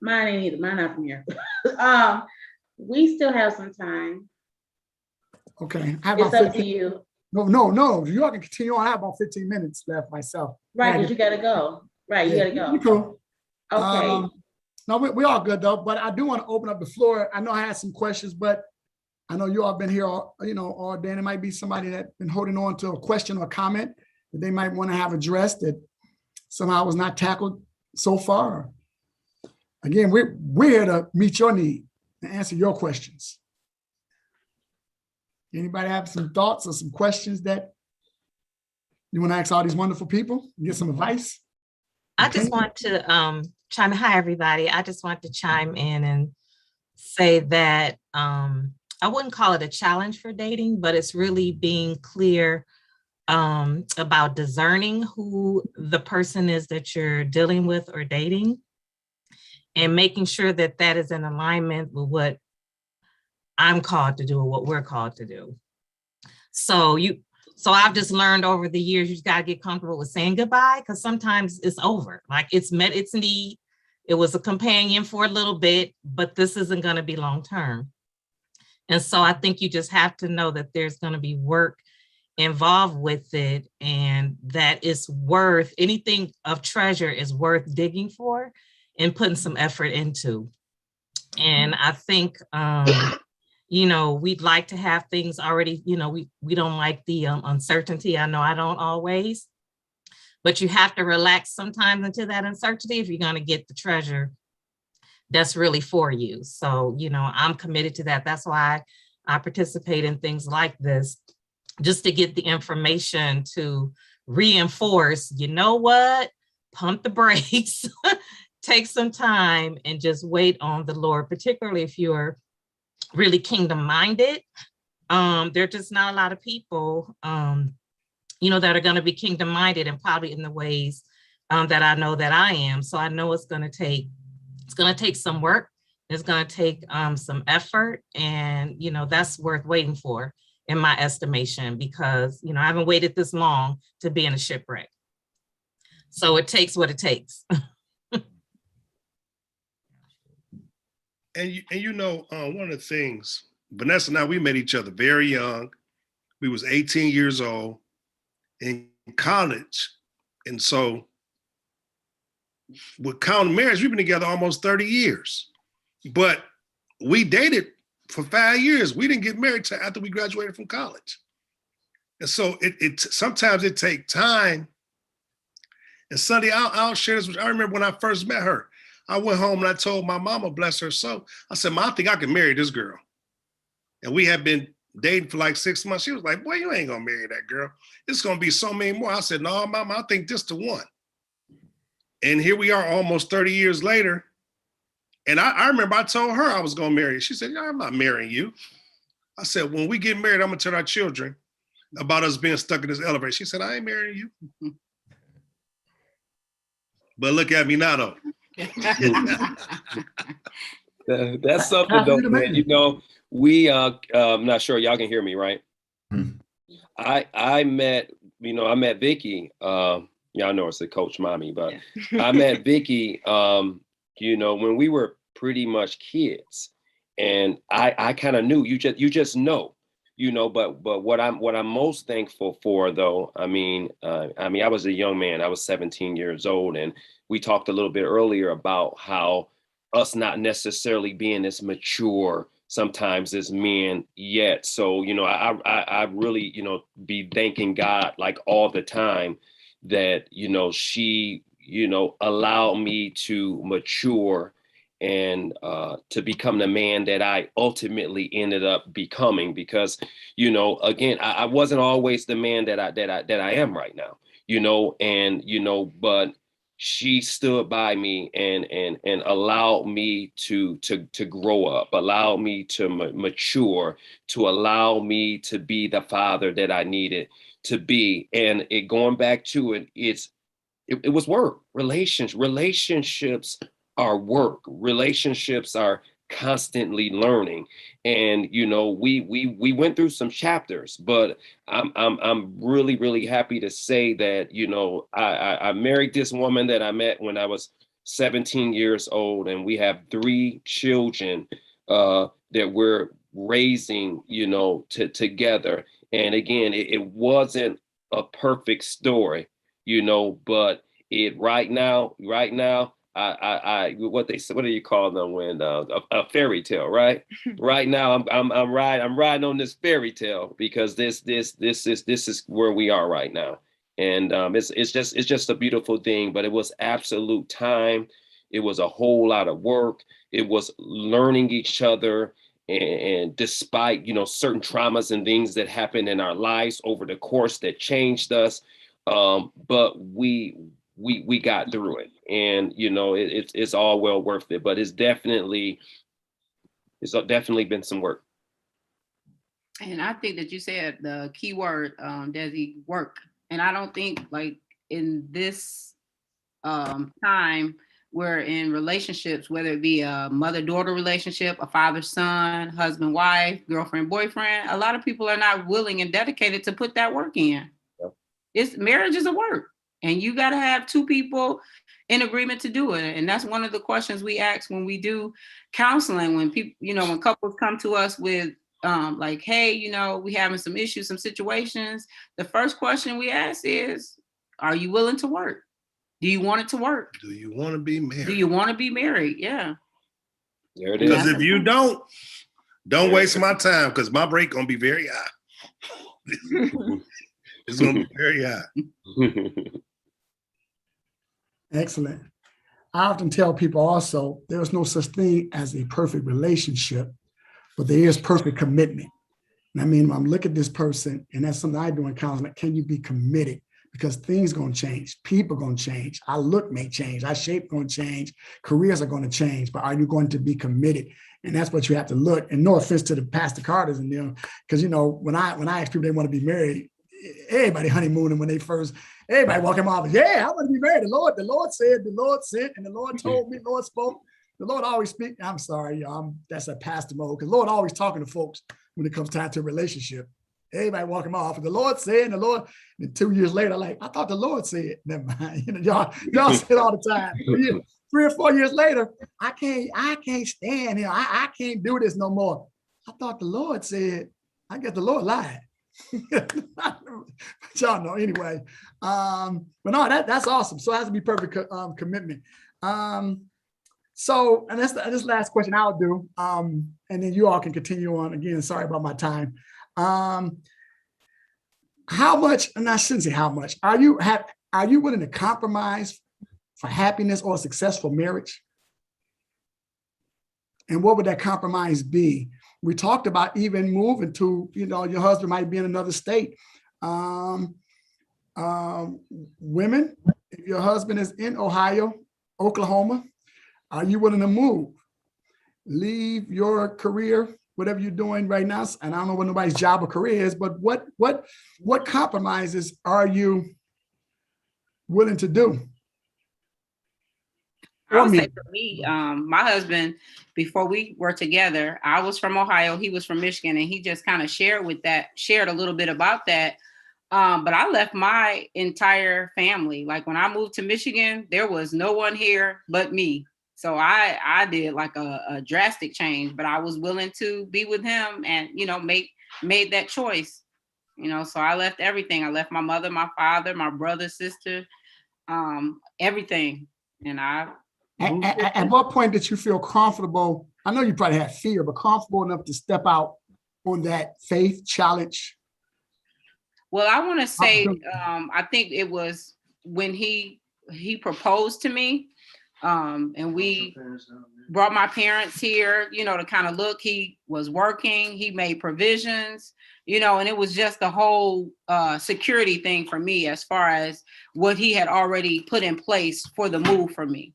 Mine ain't either. Mine not from here. We still have some time. Okay. I have It's about up 15. to you. No. You all can continue on. I have about 15 minutes left myself. Right, because you gotta go. Right, you gotta go. Cool. Okay. No, we're all good though, but I do want to open up the floor. I know I had some questions, but I know you all been here all day. And it might be somebody that's been holding on to a question or comment that they might want to have addressed that somehow was not tackled so far. Again, we're here to meet your need and answer your questions. Anybody have some thoughts or some questions that you want to ask all these wonderful people? Get some advice? I just want to chime in. Hi, everybody. I just want to chime in and say that I wouldn't call it a challenge for dating, but it's really being clear about discerning who the person is that you're dealing with or dating, and making sure that that is in alignment with what I'm called to do or what we're called to do. So I've just learned over the years, you just got to get comfortable with saying goodbye, because sometimes it's over. Like it's met its need. It was a companion for a little bit, but this isn't going to be long term. And so I think you just have to know that there's going to be work involved with it, and that it's worth, anything of treasure is worth digging for and putting some effort into. And I think, we'd like to have things already, we don't like the uncertainty. I know I don't always, but you have to relax sometimes into that uncertainty if you're going to get the treasure that's really for you. So, I'm committed to that. That's why I participate in things like this, just to get the information to reinforce, pump the brakes, take some time and just wait on the Lord, particularly if you're really kingdom minded. There's just not a lot of people, that are going to be kingdom minded, and probably in the ways that I know that I am. So I know it's going to take some work. It's going to take some effort, and that's worth waiting for, in my estimation, because I haven't waited this long to be in a shipwreck. So it takes what it takes. And one of the things, Vanessa and I, we met each other very young. We was 18 years old in college. And so with counting marriage, we've been together almost 30 years. But we dated for 5 years. We didn't get married till after we graduated from college. And so it sometimes it takes time. And Sunday, I'll share this with you. I remember when I first met her. I went home and I told my mama, bless her soul, I said, Mom, I think I can marry this girl. And we had been dating for like 6 months. She was like, boy, you ain't gonna marry that girl. It's gonna be so many more. I said, no, Mama, I think this the one. And here we are almost 30 years later. And I remember I told her I was gonna marry her. She said, I'm not marrying you. I said, when we get married, I'm gonna tell our children about us being stuck in this elevator. She said, I ain't marrying you. But look at me now, though. That's something though, man. We I'm not sure y'all can hear me, right? Mhm. I met Vicky. Y'all know it's a Coach Mommy, but I met Vicky when we were pretty much kids, and I kind of knew, you just know, but what I'm most thankful for though, I was a young man. I was 17 years old, and we talked a little bit earlier about how us not necessarily being as mature sometimes as men yet. So, I really, be thanking God like all the time that, she, allowed me to mature and to become the man that I ultimately ended up becoming. Because, again, I wasn't always the man that I am right now, but she stood by me and allowed me to grow up, allowed me to mature, to allow me to be the father that I needed to be. And it going back to it, it was work. Relationships are work. Relationships are constantly learning. And we went through some chapters, but I'm really happy to say that I married this woman that I met when I was 17 years old, and we have 3 children that we're raising together. And again, it wasn't a perfect story, but it right now, I what do you call them when a fairy tale, right? Right now, I'm riding on this fairy tale because this is where we are right now, and it's just a beautiful thing. But it was absolute time. It was a whole lot of work. It was learning each other. And despite certain traumas and things that happened in our lives over the course that changed us, but we got through it, and it's all well worth it. But it's definitely been some work. And I think that you said the key word, Desi, work. And I don't think like in this time where in relationships, whether it be a mother-daughter relationship, a father-son, husband-wife, girlfriend-boyfriend, a lot of people are not willing and dedicated to put that work in. Yep. Marriage is a work, and you got to have 2 people in agreement to do it. And that's one of the questions we ask when we do counseling, when people, when couples come to us with like, hey, we having some issues, some situations. The first question we ask is, are you willing to work? Do you want it to work? Do you want to be married? Do you want to be married? Yeah. There it is. Because if you don't waste my time, because my rate gonna be very high. It's gonna be very high. Excellent. I often tell people also, there's no such thing as a perfect relationship, but there is perfect commitment. And I mean, when I'm looking at this person, and that's something I do in counseling, can you be committed? Because things are going to change. People are going to change. Our look may change. Our shape going to change. Careers are going to change. But are you going to be committed? And that's what you have to look. And no offense to the Pastor Carters and them, because when I ask people they want to be married, everybody honeymooning when they first. Everybody walking off. Yeah, I want to be married. The Lord said, the Lord sent, and the Lord told me. The Lord spoke. The Lord always speak. I'm sorry, y'all. That's a pastor mode. Because the Lord always talking to folks when it comes time to a relationship. Everybody walking off. The Lord said, and the Lord, and 2 years later, like, I thought the Lord said. Never mind. Y'all say it all the time. 3 or 4 years later, I can't stand here. I can't do this no more. I thought the Lord said. I guess the Lord lied. But y'all know anyway. But no, that's awesome. So it has to be perfect commitment. So, and that's this last question I'll do. And then you all can continue on. Again, sorry about my time. How much, and I shouldn't say how much, are you willing to compromise for happiness or a successful marriage? And what would that compromise be? We talked about even moving to, your husband might be in another state. Women, if your husband is in Ohio, Oklahoma, are you willing to move? Leave your career, whatever you're doing right now, and I don't know what nobody's job or career is, but what compromises are you willing to do? I would say for me, my husband, before we were together, I was from Ohio, he was from Michigan, and he just kind of shared a little bit about that. But I left my entire family. Like when I moved to Michigan, there was no one here but me. So I did like a drastic change, but I was willing to be with him and, made that choice, so I left everything. I left my mother, my father, my brother, sister, everything. And at what point did you feel comfortable? I know you probably had fear, but comfortable enough to step out on that faith challenge? Well, I want to say, I think it was when he proposed to me. And we brought my parents here, you know, to kind of look. He was working, he made provisions, you know, and it was just the whole security thing for me as far as what he had already put in place for the move for me.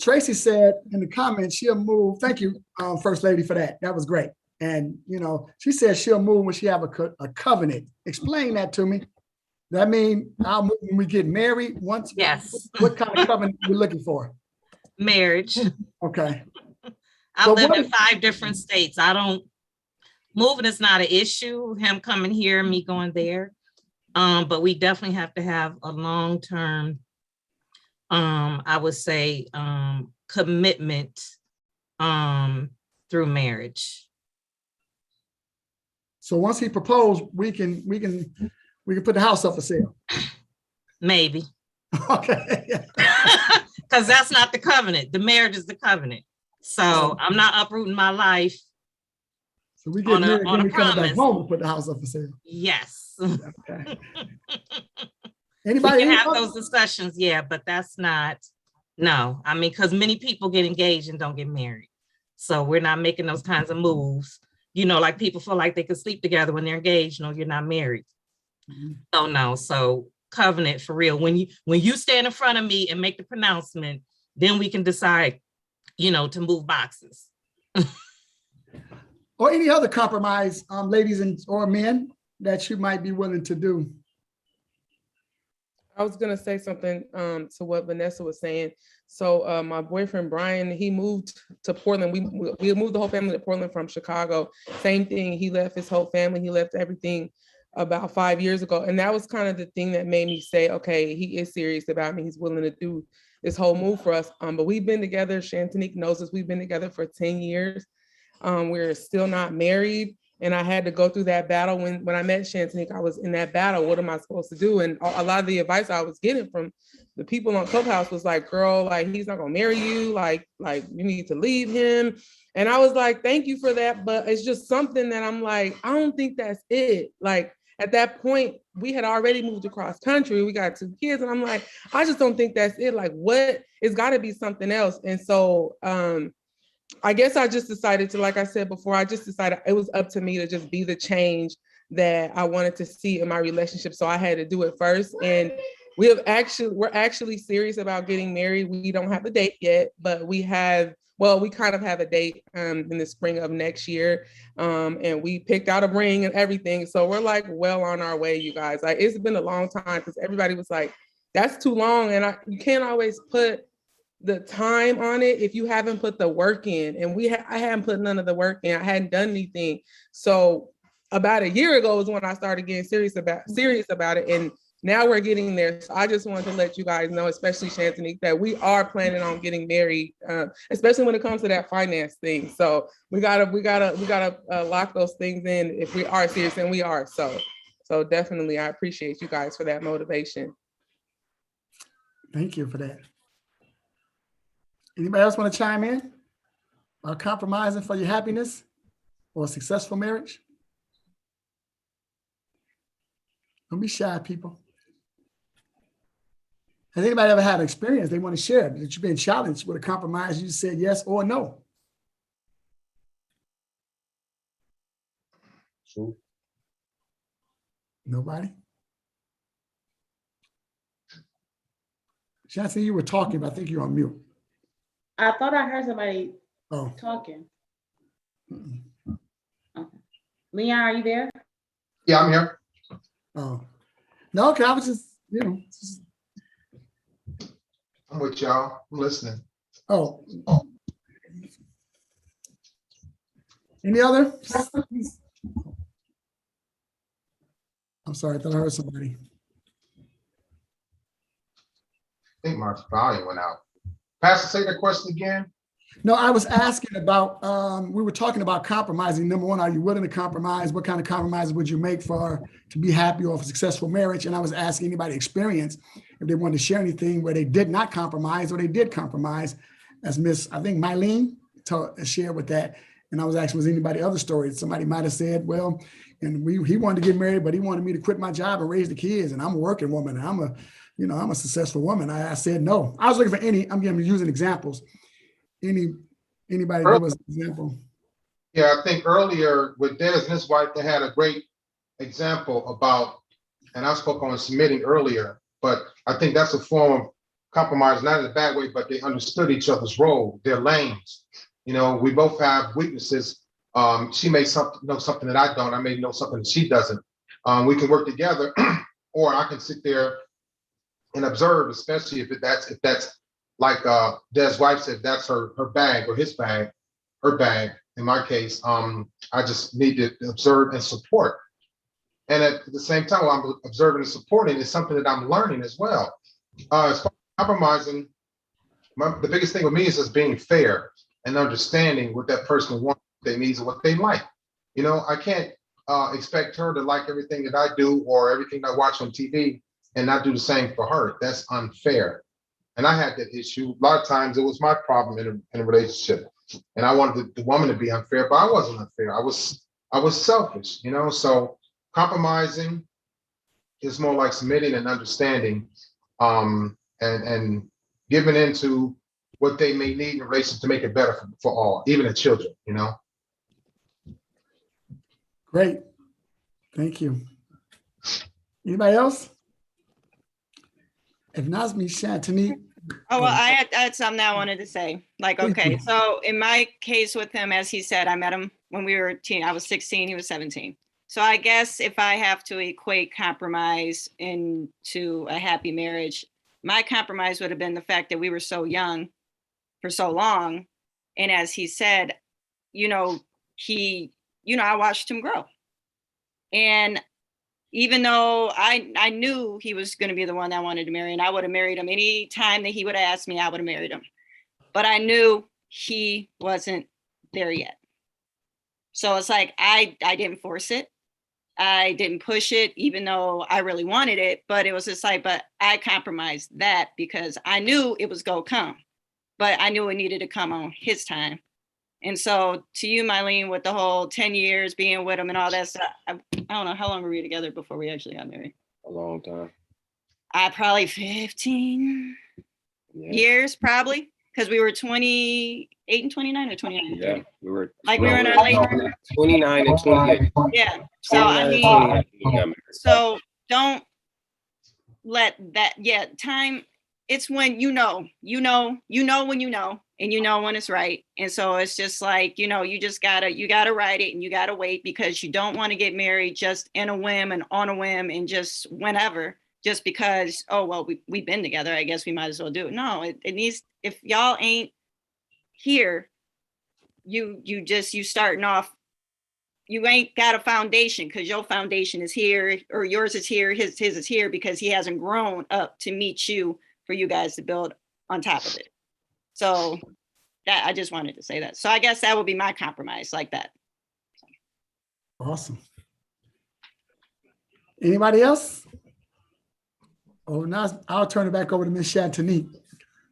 Tracy said in the comments, she'll move. Thank you, First Lady, for that. That was great. And, you know, she said she'll move when she have a covenant. Explain that to me. That mean I'll move when we get married once? Yes. What kind of covenant are you looking for? Marriage. Okay. I've But lived what- in 5 different states. Moving is not an issue, him coming here, me going there. But we definitely have to have a long-term, I would say, commitment through marriage. So once he proposed, we can put the house up for sale. Maybe. Okay. Because that's not the covenant. The marriage is the covenant. So I'm not uprooting my life. So we get On a- married, on then a we come back promise. home and put the house up for sale. Yes. Okay. We Anybody? can have those discussions, yeah, but that's not, no. I mean, because many people get engaged and don't get married. So we're not making those kinds of moves. You know, like people feel like they can sleep together when they're engaged. No, you're not married. Mhm. Oh no. So covenant for real. When you stand in front of me and make the pronouncement, then we can decide, you know, to move boxes. Or any other compromise, ladies or men, that you might be willing to do. I was gonna say something to what Vanessa was saying. So my boyfriend Brian, he moved to Portland. We moved the whole family to Portland from Chicago. Same thing. He left his whole family. He left everything about 5 years ago, and that was kind of the thing that made me say, okay, he is serious about me. He's willing to do this whole move for us. But we've been together. Shantanique knows us. We've been together for 10 years. We're still not married. And I had to go through that battle. When I met Shantanique, I was in that battle. What am I supposed to do? And a lot of the advice I was getting from the people on Clubhouse was like, girl, like, he's not gonna marry you. Like you need to leave him. And I was like, thank you for that. But it's just something that I'm like, I don't think that's it. Like at that point, we had already moved across country. We got 2 kids. And I'm like, I just don't think that's it. Like what, it's gotta be something else. And so, I guess I just decided to, like I said before, I just decided it was up to me to just be the change that I wanted to see in my relationship. So I had to do it first. And we're actually serious about getting married. We don't have a date yet, but we kind of have a date in the spring of next year. And we picked out a ring and everything. So we're like well on our way, you guys. Like it's been a long time because everybody was like, that's too long. And you can't always put the time on it if you haven't put the work in. And I hadn't put none of the work in. I hadn't done anything. So about a year ago is when I started getting serious about it. And now we're getting there. So I just wanted to let you guys know, especially Shantanique, that we are planning on getting married, especially when it comes to that finance thing. So we gotta lock those things in if we are serious, and we are. So definitely, I appreciate you guys for that motivation. Thank you for that. Anybody else want to chime in about compromising for your happiness or a successful marriage? Don't be shy, people. Has anybody ever had an experience they want to share that you've been challenged with a compromise? You said yes or no. True. Nobody? Shanti, you were talking, but I think you're on mute. I thought I heard somebody Oh. talking. Mm-mm. Okay. Leon, are you there? Yeah, I'm here. Oh. No, okay, I was just, I'm with y'all. I'm listening. Oh. Any other? I'm sorry, I thought I heard somebody. I think my volume went out. Pastor, say that question again. No, I was asking about, we were talking about compromising. Number one, are you willing to compromise? What kind of compromises would you make to be happy or for a successful marriage? And I was asking anybody experience if they wanted to share anything where they did not compromise or they did compromise, as Miss, I think Mylene shared with that. And I was asking, was anybody other stories? Somebody might have said, well, and he wanted to get married, but he wanted me to quit my job and raise the kids. And I'm a working woman. And you know, I'm a successful woman. I said no. I was looking for I'm using examples. Anybody give us an example? Yeah, I think earlier with Des and his wife, they had a great example about, and I spoke on submitting earlier, but I think that's a form of compromise, not in a bad way, but they understood each other's role, their lanes. You know, we both have weaknesses. She may know something that I don't. I may know something that she doesn't. We can work together, or I can sit there and observe, especially if that's like Des' wife said, that's her bag or his bag, her bag. In my case, I just need to observe and support. And at the same time, while I'm observing and supporting, is something that I'm learning as well. As far as compromising, the biggest thing with me is just being fair and understanding what that person wants, what they needs, and what they like. You know, I can't expect her to like everything that I do or everything I watch on TV and not do the same for her. That's unfair. And I had that issue. A lot of times it was my problem in a relationship. And I wanted the woman to be unfair, but I wasn't unfair. I was selfish, you know. So compromising is more like submitting and understanding, and giving into what they may need in relation to make it better for all, even the children, you know. Great. Thank you. Anybody else? If not, me, Shantanique. Oh, well, I had something I wanted to say. Like, okay, so in my case with him, as he said, I met him when we were I was 16, he was 17. So I guess if I have to equate compromise into a happy marriage, my compromise would have been the fact that we were so young for so long. And as he said, you know, I watched him grow. And even though I knew he was going to be the one that wanted to marry, and I would have married him any time that he would have asked me, I would have married him. But I knew he wasn't there yet. So it's like, I didn't force it. I didn't push it, even though I really wanted it. But it was just like, but I compromised that because I knew it was going to come. But I knew it needed to come on his time. And so to you, Mylene, with the whole 10 years being with him and all that stuff, I don't know, how long were we together before we actually got married? A long time. Probably 15 years, probably. Because we were 28 and 29 or 29? Yeah, we were. Like we were in our late 29 and 28. Yeah. So I mean, so don't let that, time, it's when you know when you know, and you know when it's right. And so it's just like, you just gotta write it, and you gotta wait, because you don't want to get married just in a whim and on a whim and just whenever, just because, oh, well, we've been together, I guess we might as well do it. No, it needs, if y'all ain't here, you starting off, you ain't got a foundation, because your foundation is here, or yours is here, his is here, because he hasn't grown up to meet you for you guys to build on top of it. So that, I just wanted to say that. So I guess that would be my compromise, like that. Awesome. Anybody else? Oh, now I'll turn it back over to Ms. Shantanique.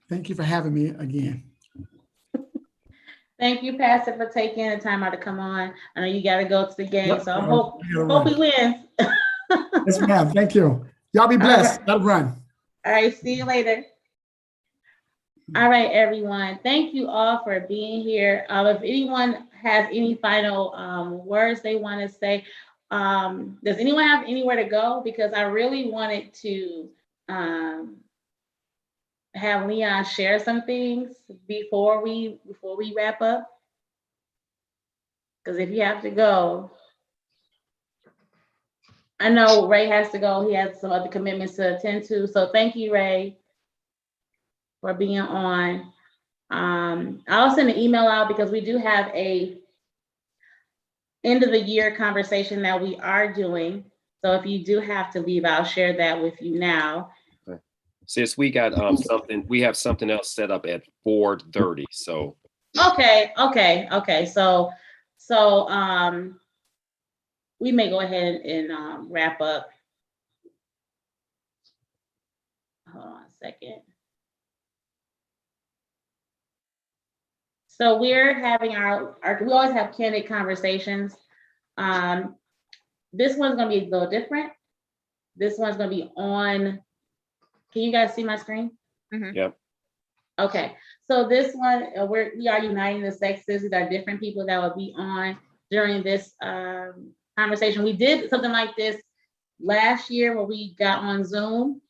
Thank you for having me again. Thank you, Pastor, for taking the time out to come on. I know you got to go to the game, so I hope he wins. Yes, ma'am. Thank you. Y'all be blessed. Gotta run. All right. See you later. All right, everyone. Thank you all for being here. If anyone has any final words they want to say, does anyone have anywhere to go? Because I really wanted to have Leon share some things before we wrap up. Because if you have to go, I know Ray has to go. He has some other commitments to attend to. So thank you, Ray, for being on. I'll send an email out, because we do have a end of the year conversation that we are doing. So if you do have to leave, I'll share that with you now. Sis, we got we have something else set up at 4:30. So Okay. So we may go ahead and wrap up. Hold on a second. So we're having we always have candid conversations. This one's gonna be a little different. This one's gonna be on Can you guys see my screen? Yep. Okay, so this one, we are uniting the sexes. These are different people that will be on during this conversation. We did something like this last year where we got on Zoom.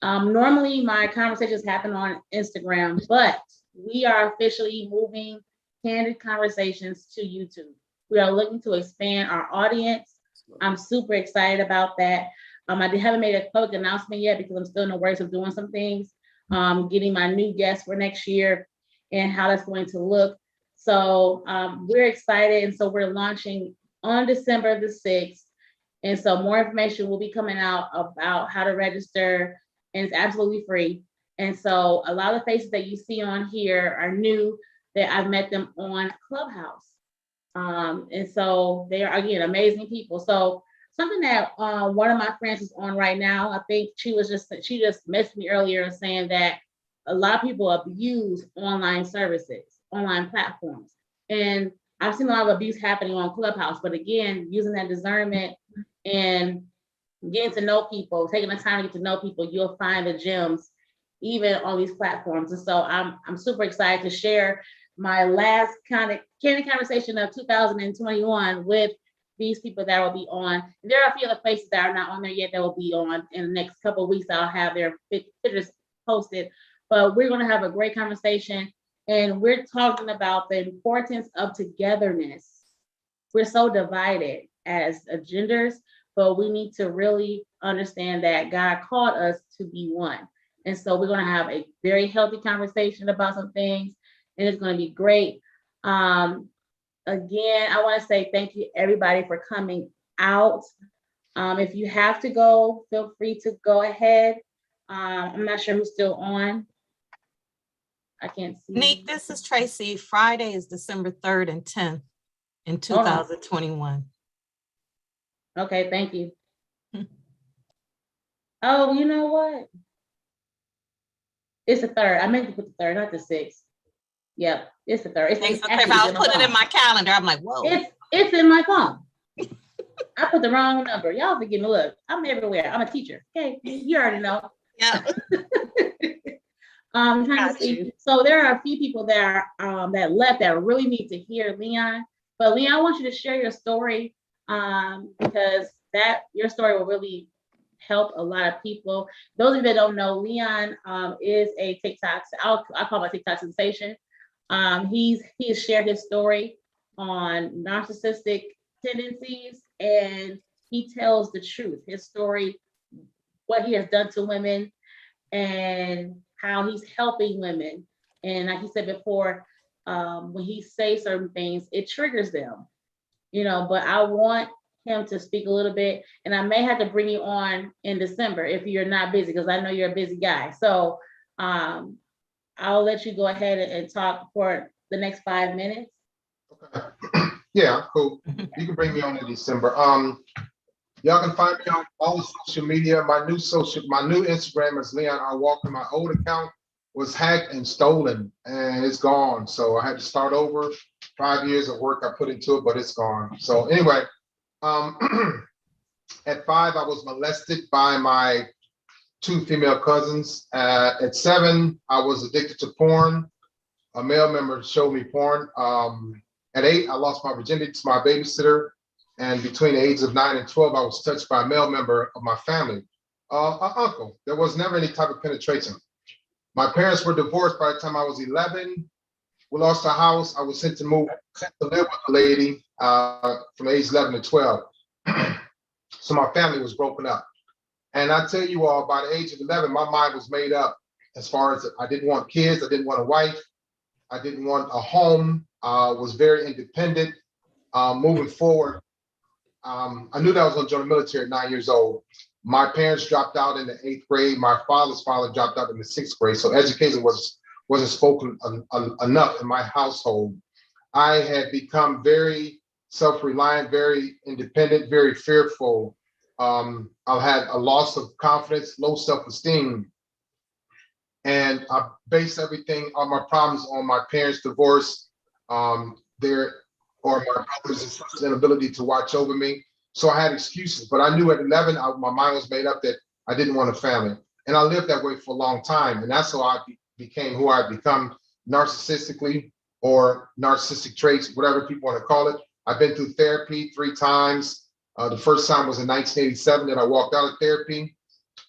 Normally my conversations happen on Instagram, but we are officially moving Candid Conversations to YouTube. We are looking to expand our audience. I'm super excited about that. I haven't made a public announcement yet because I'm still in the works of doing some things, getting my new guests for next year and how that's going to look. So we're excited. And so we're launching on December the 6th. And so more information will be coming out about how to register, and it's absolutely free. And so a lot of the faces that you see on here are new, that I've met them on Clubhouse. And so they are, again, amazing people. So something that one of my friends is on right now, I think she just messaged me earlier saying that a lot of people abuse online services, online platforms. And I've seen a lot of abuse happening on Clubhouse, but again, using that discernment and getting to know people, taking the time to get to know people, you'll find the gems even on these platforms. And so I'm super excited to share my last kind of candid conversation of 2021 with these people that will be on. There are a few other faces that are not on there yet that will be on in the next couple of weeks. I'll have their pictures posted, but we're going to have a great conversation. And we're talking about the importance of togetherness. We're so divided as genders, but we need to really understand that God called us to be one. And so we're going to have a very healthy conversation about some things, and it's going to be great. Again, I want to say thank you everybody for coming out. If you have to go, feel free to go ahead. I'm not sure who's still on. I can't see. Nick, this is Tracy. Friday is December 3rd and 10th in 2021. Okay, thank you. Oh, you know what? It's the 3rd. I meant to put the 3rd, not the 6th. Yep, it's the 3rd. Thanks, okay, if I was putting it in my calendar, I'm like, whoa. It's in my phone. I put the wrong number. Y'all forgive me. Look, I'm everywhere. I'm a teacher. Okay, you already know. Yeah. I'm trying to see. So there are a few people that are that left that really need to hear Leon. But Leon, I want you to share your story because your story will really help a lot of people. Those of you that don't know, Leon is a TikTok. I call him a TikTok sensation. He has shared his story on narcissistic tendencies, and he tells the truth. His story, what he has done to women, and how he's helping women. And like he said before, when he says certain things, it triggers them, but I want him to speak a little bit, and I may have to bring you on in December if you're not busy, because I know you're a busy guy. So I'll let you go ahead and talk for the next 5 minutes. Okay. Yeah, cool. You can bring me on in December. Y'all can find me on all the social media. My new Instagram is Leon R. Walker. My old account was hacked and stolen, and it's gone. So I had to start over. 5 years of work I put into it, but it's gone. So anyway, at 5, I was molested by my 2 female cousins. At 7, I was addicted to porn. A male member showed me porn. At 8, I lost my virginity to my babysitter. And between the ages of 9 and 12, I was touched by a male member of my family, an uncle. There was never any type of penetration. My parents were divorced by the time I was 11. We lost our house. I was sent to live with a lady from age 11 to 12. So my family was broken up. And I tell you all, by the age of 11, my mind was made up as far as I didn't want kids. I didn't want a wife. I didn't want a home. Was very independent. Moving forward, I knew that I was going to join the military at 9 years old. My parents dropped out in the 8th grade. My father's father dropped out in the 6th grade. So education wasn't spoken enough in my household. I had become very self-reliant, very independent, very fearful. I had a loss of confidence, low self-esteem. And I based everything on my problems on my parents' divorce, or my brother's inability to watch over me. So I had excuses, but I knew at 11, my mind was made up that I didn't want a family. And I lived that way for a long time. And that's how I became who I've become narcissistically, or narcissistic traits, whatever people want to call it. I've been through therapy 3 times. The first time was in 1987 that I walked out of therapy.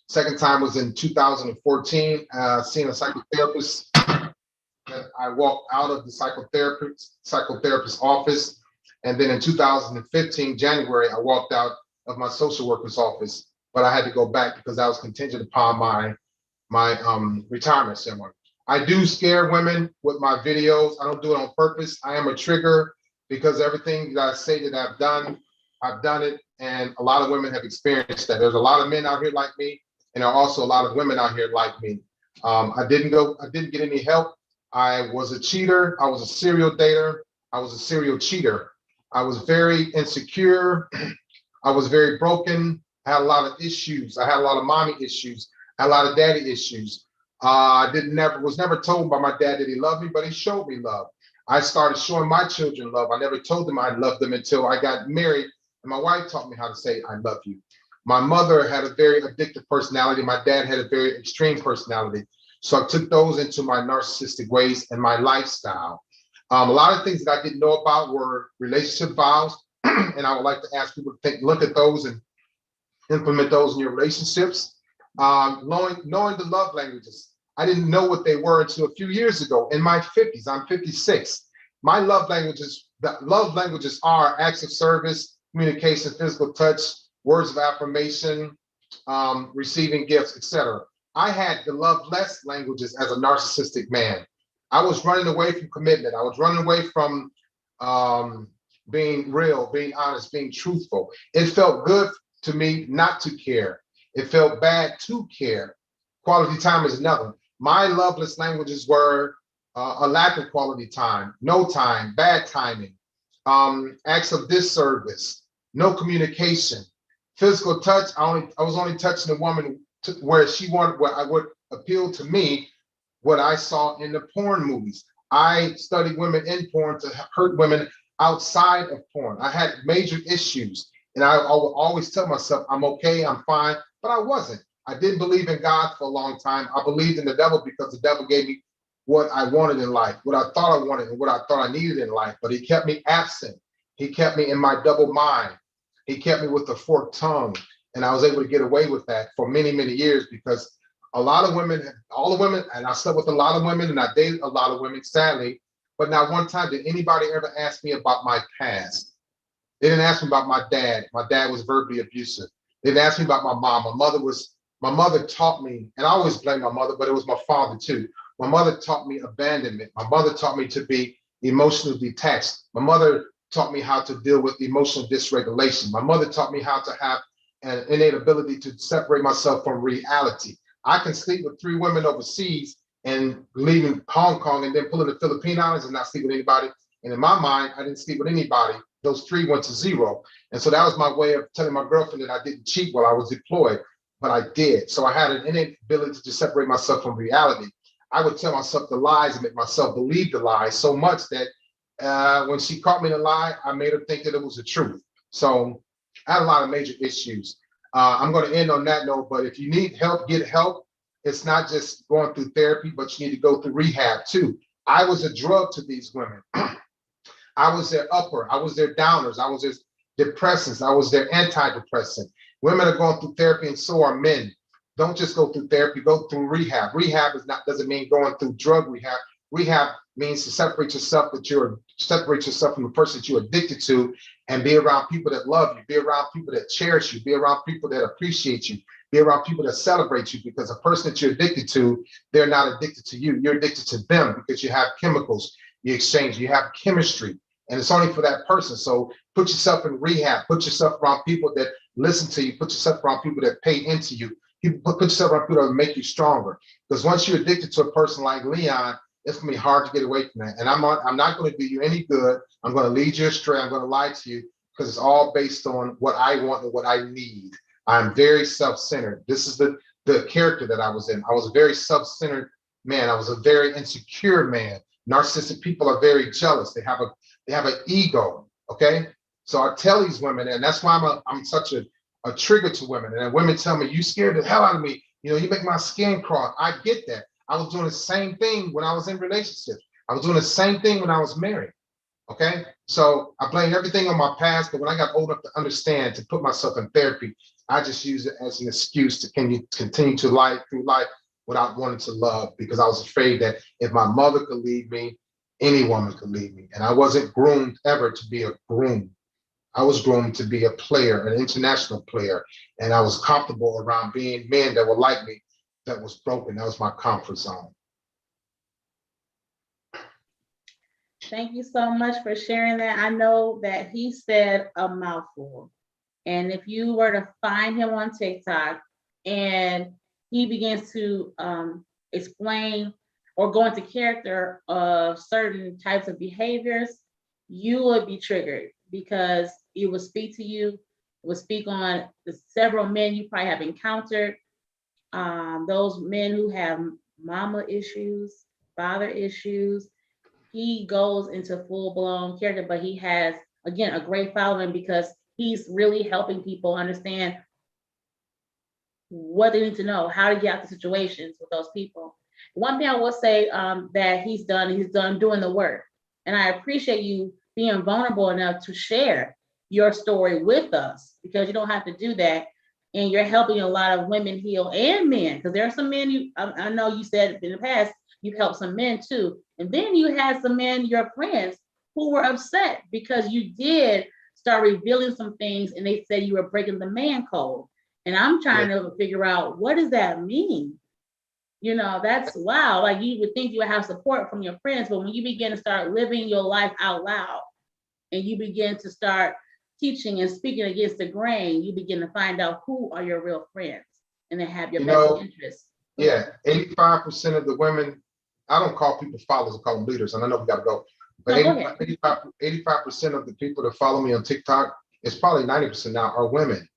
Second time was in 2014, seeing a psychotherapist. That I walked out of the psychotherapist office. And then in 2015, January, I walked out of my social worker's office, but I had to go back because I was contingent upon my retirement ceremony. I do scare women with my videos. I don't do it on purpose. I am a trigger because everything that I say that I've done it. And a lot of women have experienced that. There's a lot of men out here like me, and there are also a lot of women out here like me. I didn't get any help. I was a cheater. I was a serial dater. I was a serial cheater. I was very insecure. I was very broken. I had a lot of issues. I had a lot of mommy issues. I had a lot of daddy issues. I was never told by my dad that he loved me, but he showed me love. I started showing my children love. I never told them I loved them until I got married, and my wife taught me how to say I love you. My mother had a very addictive personality. My dad had a very extreme personality. So I took those into my narcissistic ways and my lifestyle. A lot of things that I didn't know about were relationship vows, and I would like to ask people to look at those and implement those in your relationships. Knowing the love languages. I didn't know what they were until a few years ago. In my 50s, I'm 56. My love languages are acts of service, communication, physical touch, words of affirmation, receiving gifts, etc. I had the love less languages as a narcissistic man. I was running away from commitment. I was running away from being real, being honest, being truthful. It felt good to me not to care. It felt bad to care. Quality time is another. My loveless languages were a lack of quality time, no time, bad timing, acts of disservice, no communication, physical touch. I was only touching a woman where I would appeal to me what I saw in the porn movies. I studied women in porn to hurt women outside of porn. I had major issues, and I would always tell myself, I'm okay, I'm fine, but I wasn't. I didn't believe in God for a long time. I believed in the devil because the devil gave me what I wanted in life, what I thought I wanted and what I thought I needed in life, but he kept me absent. He kept me in my double mind. He kept me with a forked tongue, and I was able to get away with that for many, many years because a lot of women, all the women, and I slept with a lot of women and I dated a lot of women, sadly, but not one time did anybody ever ask me about my past. They didn't ask me about my dad. My dad was verbally abusive. They didn't ask me about my mom. My mother taught me, and I always blame my mother, but it was my father too. My mother taught me abandonment. My mother taught me to be emotionally detached. My mother taught me how to deal with emotional dysregulation. My mother taught me how to have an innate ability to separate myself from reality. I can sleep with 3 women overseas and leaving Hong Kong and then pulling the Philippine Islands and not sleep with anybody. And in my mind, I didn't sleep with anybody. Those 3 went to 0. And so that was my way of telling my girlfriend that I didn't cheat while I was deployed, but I did. So I had an innate ability to separate myself from reality. I would tell myself the lies and make myself believe the lies so much that when she caught me in a lie, I made her think that it was the truth. So I had a lot of major issues. I'm going to end on that note, but if you need help, get help. It's not just going through therapy, but you need to go through rehab too. I was a drug to these women. I was their upper, I was their downers, I was their depressants, I was their antidepressant. Women are going through therapy and so are men. Don't just go through therapy, go through rehab. Rehab doesn't mean going through drug rehab. Rehab means to separate yourself from the person that you're addicted to and be around people that love you, be around people that cherish you, be around people that appreciate you, be around people that celebrate you, because a person that you're addicted to, they're not addicted to you. You're addicted to them because you have chemicals you exchange, you have chemistry, and it's only for that person. So put yourself in rehab, put yourself around people that listen to you, put yourself around people that pay into you, put yourself around people that make you stronger. Because once you're addicted to a person like Leon, it's gonna be hard to get away from that. And I'm not gonna do you any good. I'm gonna lead you astray. I'm gonna lie to you because it's all based on what I want and what I need. I'm very self-centered. This is the character that I was in. I was a very self-centered man. I was a very insecure man. Narcissistic people are very jealous. They have an ego. Okay, so I tell these women, and that's why I'm such a trigger to women. And women tell me, "You scared the hell out of me. You know, you make my skin crawl. I get that. I was doing the same thing when I was in relationships. I was doing the same thing when I was married. Okay. So I blame everything on my past, but when I got old enough to understand, to put myself in therapy, I just use it as an excuse to continue to life through life without wanting to love, because I was afraid that if my mother could leave me, any woman could leave me. And I wasn't groomed ever to be a groom. I was groomed to be a player, an international player. And I was comfortable around being men that were like me, that was broken. That was my comfort zone. Thank you so much for sharing that. I know that he said a mouthful. And if you were to find him on TikTok and he begins to explain or go into character of certain types of behaviors, you would be triggered, because it will speak to you, it will speak on the several men you probably have encountered, those men who have mama issues, father issues. He goes into full-blown character, but he has, again, a great following because he's really helping people understand what they need to know, how to get out of situations with those people. One thing I will say that he's done doing the work. And I appreciate you being vulnerable enough to share your story with us, because you don't have to do that. And you're helping a lot of women heal, and men, because there are some men I know you said in the past, you've helped some men too. And then you had some men, your friends, who were upset because you did start revealing some things and they said you were breaking the man code. And I'm trying to figure out, what does that mean? You know, that's wow. Like, you would think you would have support from your friends, but when you begin to start living your life out loud and you begin to start teaching and speaking against the grain, you begin to find out who are your real friends and they have your best interests. Yeah, 85% of the women, I don't call people followers, I call them leaders, and I know we gotta go. But 85% of the people that follow me on TikTok, it's probably 90% now, are women,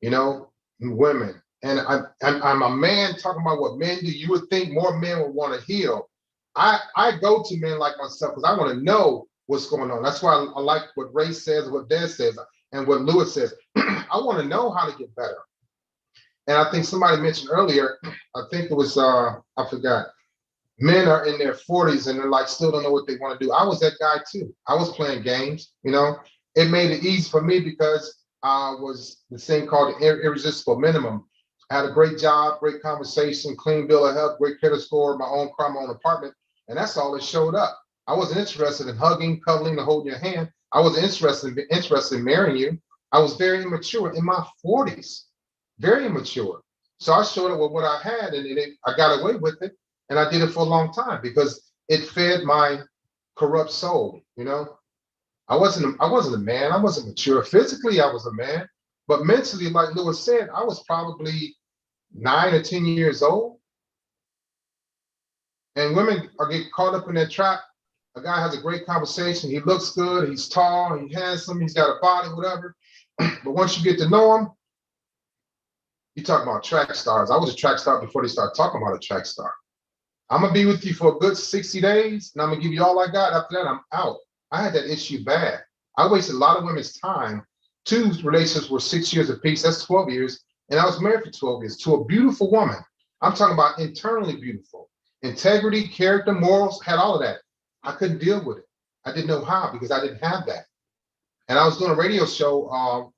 you know, women. And I'm a man talking about what men do. You would think more men would want to heal. I go to men like myself because I want to know what's going on. That's why I like what Ray says, what Des says, and what Lewis says. I want to know how to get better. And I think somebody mentioned earlier, I think it was, I forgot, men are in their 40s and they're like, still don't know what they want to do. I was that guy too. I was playing games, you know. It made it easy for me because I was the thing called the irresistible minimum. I had a great job, great conversation, clean bill of health, great credit score, my own car, my own apartment. And that's all that showed up. I wasn't interested in hugging, cuddling, or holding your hand. I wasn't interested in marrying you. I was very immature in my 40s, very immature. So I showed up with what I had, and I got away with it. And I did it for a long time because it fed my corrupt soul, you know. I wasn't a man. I wasn't mature. Physically, I was a man. But mentally, like Lewis said, I was probably 9 or 10 years old. And women get caught up in that trap. A guy has a great conversation. He looks good. He's tall. He's handsome. He's got a body, whatever. But once you get to know him, you talk about track stars. I was a track star before they started talking about a track star. I'm gonna be with you for a good 60 days, and I'm gonna give you all I got. After that, I'm out. I had that issue bad. I wasted a lot of women's time. 2 relationships were 6 years apiece. That's 12 years. And I was married for 12 years to a beautiful woman. I'm talking about internally beautiful. Integrity, character, morals, had all of that. I couldn't deal with it. I didn't know how because I didn't have that. And I was doing a radio show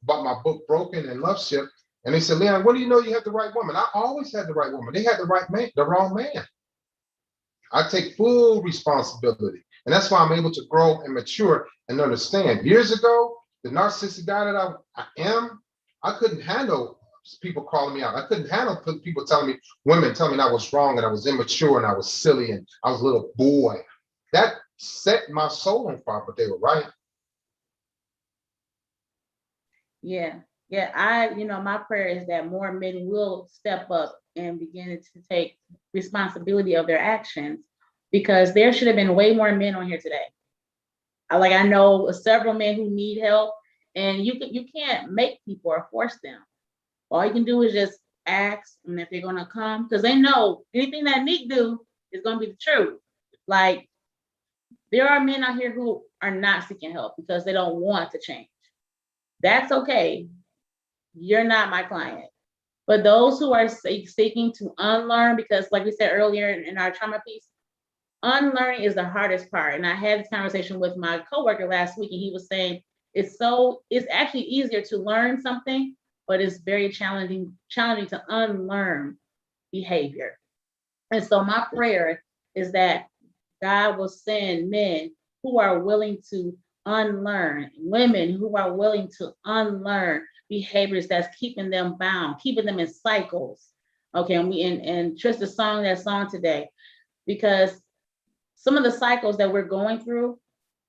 about my book, Broken and Love Ship. And they said, Leon, when do you know you have the right woman? I always had the right woman. They had the right man, the wrong man. I take full responsibility. And that's why I'm able to grow and mature and understand. Years ago, the narcissistic guy that I am, I couldn't handle people calling me out. I couldn't handle people telling me, women telling me I was wrong and I was immature and I was silly and I was a little boy. That set my soul on fire, but they were right. Yeah. My prayer is that more men will step up and begin to take responsibility of their actions, because there should have been way more men on here today. I know several men who need help, and you can't make people or force them. All you can do is just ask them if they're gonna come, because they know anything that Nick do is gonna be the truth. Like, there are men out here who are not seeking help because they don't want to change. That's okay. You're not my client. But those who are seeking to unlearn, because like we said earlier in our trauma piece, unlearning is the hardest part. And I had this conversation with my coworker last week, and he was saying it's actually easier to learn something, but it's very challenging to unlearn behavior. And so my prayer is that God will send men who are willing to unlearn, women who are willing to unlearn behaviors that's keeping them bound, keeping them in cycles. Okay, and Trista sung that song today, because some of the cycles that we're going through,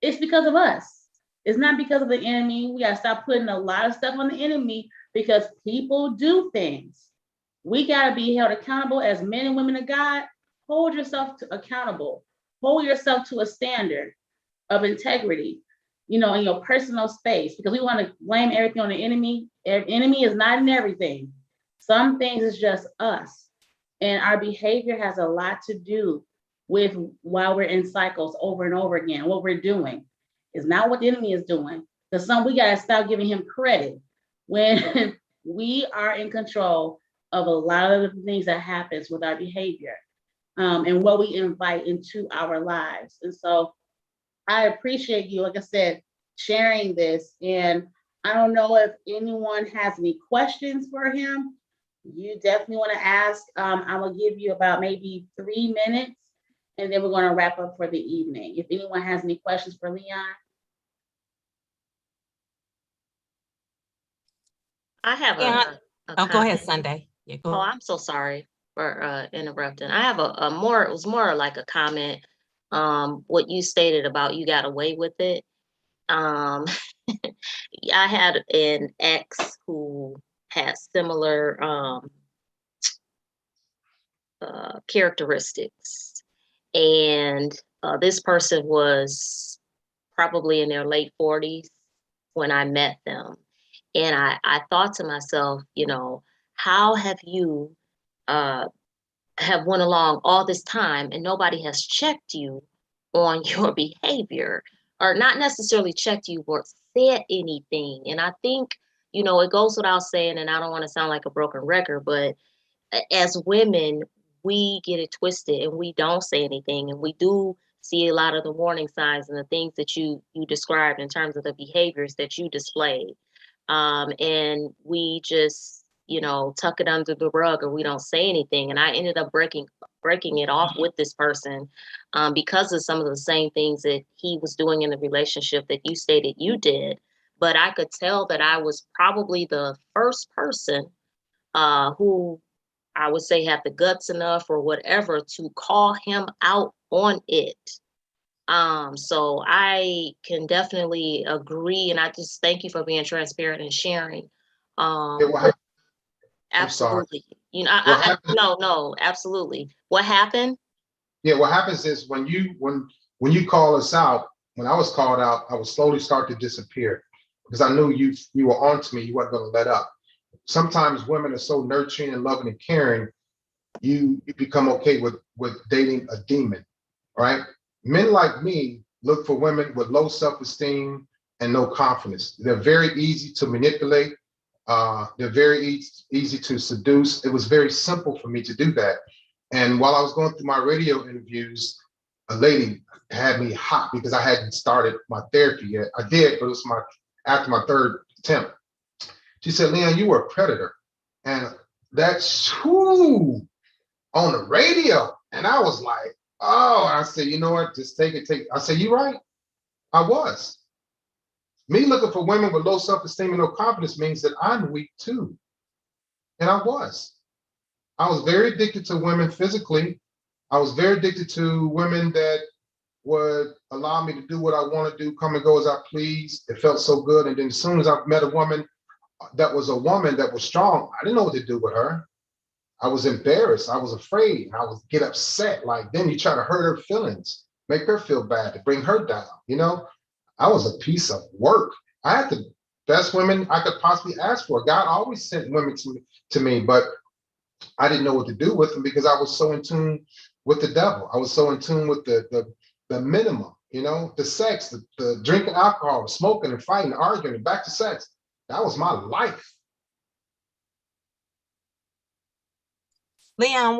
it's because of us. It's not because of the enemy. We gotta stop putting a lot of stuff on the enemy, because people do things. We gotta be held accountable as men and women of God. Hold yourself accountable. Hold yourself to a standard of integrity, in your personal space, because we want to blame everything on the enemy. Enemy is not in everything. Some things is just us. And our behavior has a lot to do with while we're in cycles over and over again. What we're doing is not what the enemy is doing. Because we got to stop giving him credit when we are in control of a lot of the things that happens with our behavior, and what we invite into our lives. And so I appreciate you, like I said, sharing this. And I don't know if anyone has any questions for him. You definitely want to ask. I will give you about maybe 3 minutes, and then we're going to wrap up for the evening. If anyone has any questions for Leon. I have Yeah. a Oh, go ahead, comment. Sunday. Yeah, go Oh, ahead. I'm so sorry for interrupting. I have it was more like a comment. What you stated about you got away with it. I had an ex who had similar characteristics, and this person was probably in their late 40s when I met them. And I thought to myself, how have you have went along all this time and nobody has checked you on your behavior, or not necessarily checked you or said anything? And I think, it goes without saying, and I don't want to sound like a broken record, but as women, we get it twisted and we don't say anything, and we do see a lot of the warning signs and the things that you described in terms of the behaviors that you displayed. And we just, tuck it under the rug, or we don't say anything. And I ended up breaking it off with this person, because of some of the same things that he was doing in the relationship that you stated you did. But I could tell that I was probably the first person who I would say had the guts enough or whatever to call him out on it. So I can definitely agree, and I just thank you for being transparent and sharing. I'm sorry. Absolutely. What happened? No, absolutely. What happened? Yeah, what happens is when you call us out, when I was called out, I would slowly start to disappear, because I knew you were on to me. You weren't going to let up. Sometimes women are so nurturing and loving and caring, you become okay with dating a demon, right? Men like me look for women with low self-esteem and no confidence. They're very easy to manipulate. They're very easy to seduce. It was very simple for me to do that. And while I was going through my radio interviews, a lady had me hot because I hadn't started my therapy yet. I did, but it was after my third attempt. She said, "Leon, you were a predator." And that's on the radio. And I was like, oh, I said, you know what? Just take it. I said, you're right. I was. Me looking for women with low self-esteem and no confidence means that I'm weak too. And I was. I was very addicted to women physically. I was very addicted to women that would allow me to do what I want to do, come and go as I please. It felt so good. And then as soon as I met a woman that was strong, I didn't know what to do with her. I was embarrassed. I was afraid. I would get upset. Like, then you try to hurt her feelings, make her feel bad, to bring her down. I was a piece of work. I had the best women I could possibly ask for. God always sent women to me, but I didn't know what to do with them because I was so in tune with the devil. I was so in tune with the minimum, the sex, the drinking alcohol, smoking and fighting, arguing, and back to sex. That was my life. Leon,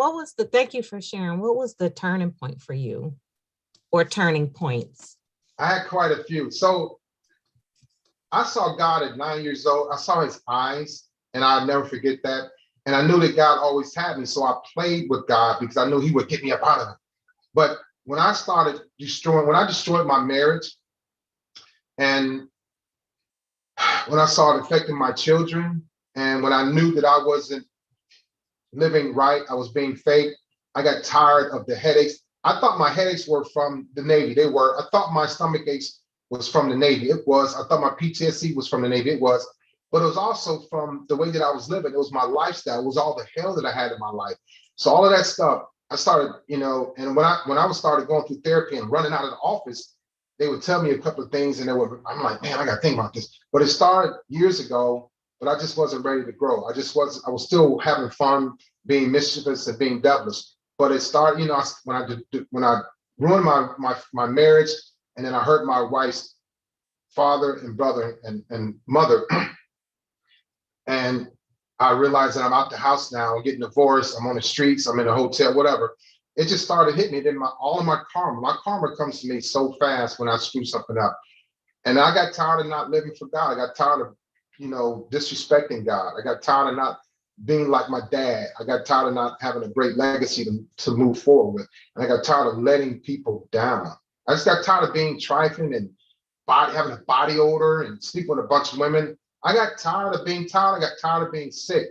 thank you for sharing. What was the turning point for you, or turning points? I had quite a few. So I saw God at 9 years old. I saw his eyes, and I'll never forget that. And I knew that God always had me. So I played with God because I knew he would get me up out of it. But when I destroyed my marriage, and when I saw it affecting my children, and when I knew that I wasn't living right, I was being fake, I got tired of the headaches. I thought my headaches were from the Navy. They were. I thought my stomach aches was from the Navy. It was. I thought my PTSD was from the Navy. It was. But it was also from the way that I was living. It was my lifestyle. It was all the hell that I had in my life. So all of that stuff, I started, and when I started going through therapy and running out of the office, they would tell me a couple of things, and I'm like, man, I got to think about this. But it started years ago, but I just wasn't ready to grow. I was still having fun, being mischievous and being devilish. But it started, when I ruined my marriage, and then I hurt my wife's father and brother and mother, and I realized that I'm out the house now, I'm getting divorced, I'm on the streets, I'm in a hotel, whatever. It just started hitting me. Then all of my karma comes to me so fast when I screw something up. And I got tired of not living for God. I got tired of, disrespecting God. I got tired of not being like my dad. I got tired of not having a great legacy to move forward with. And I got tired of letting people down. I just got tired of being trifling and having a body odor and sleeping with a bunch of women. I got tired of being tired. I got tired of being sick.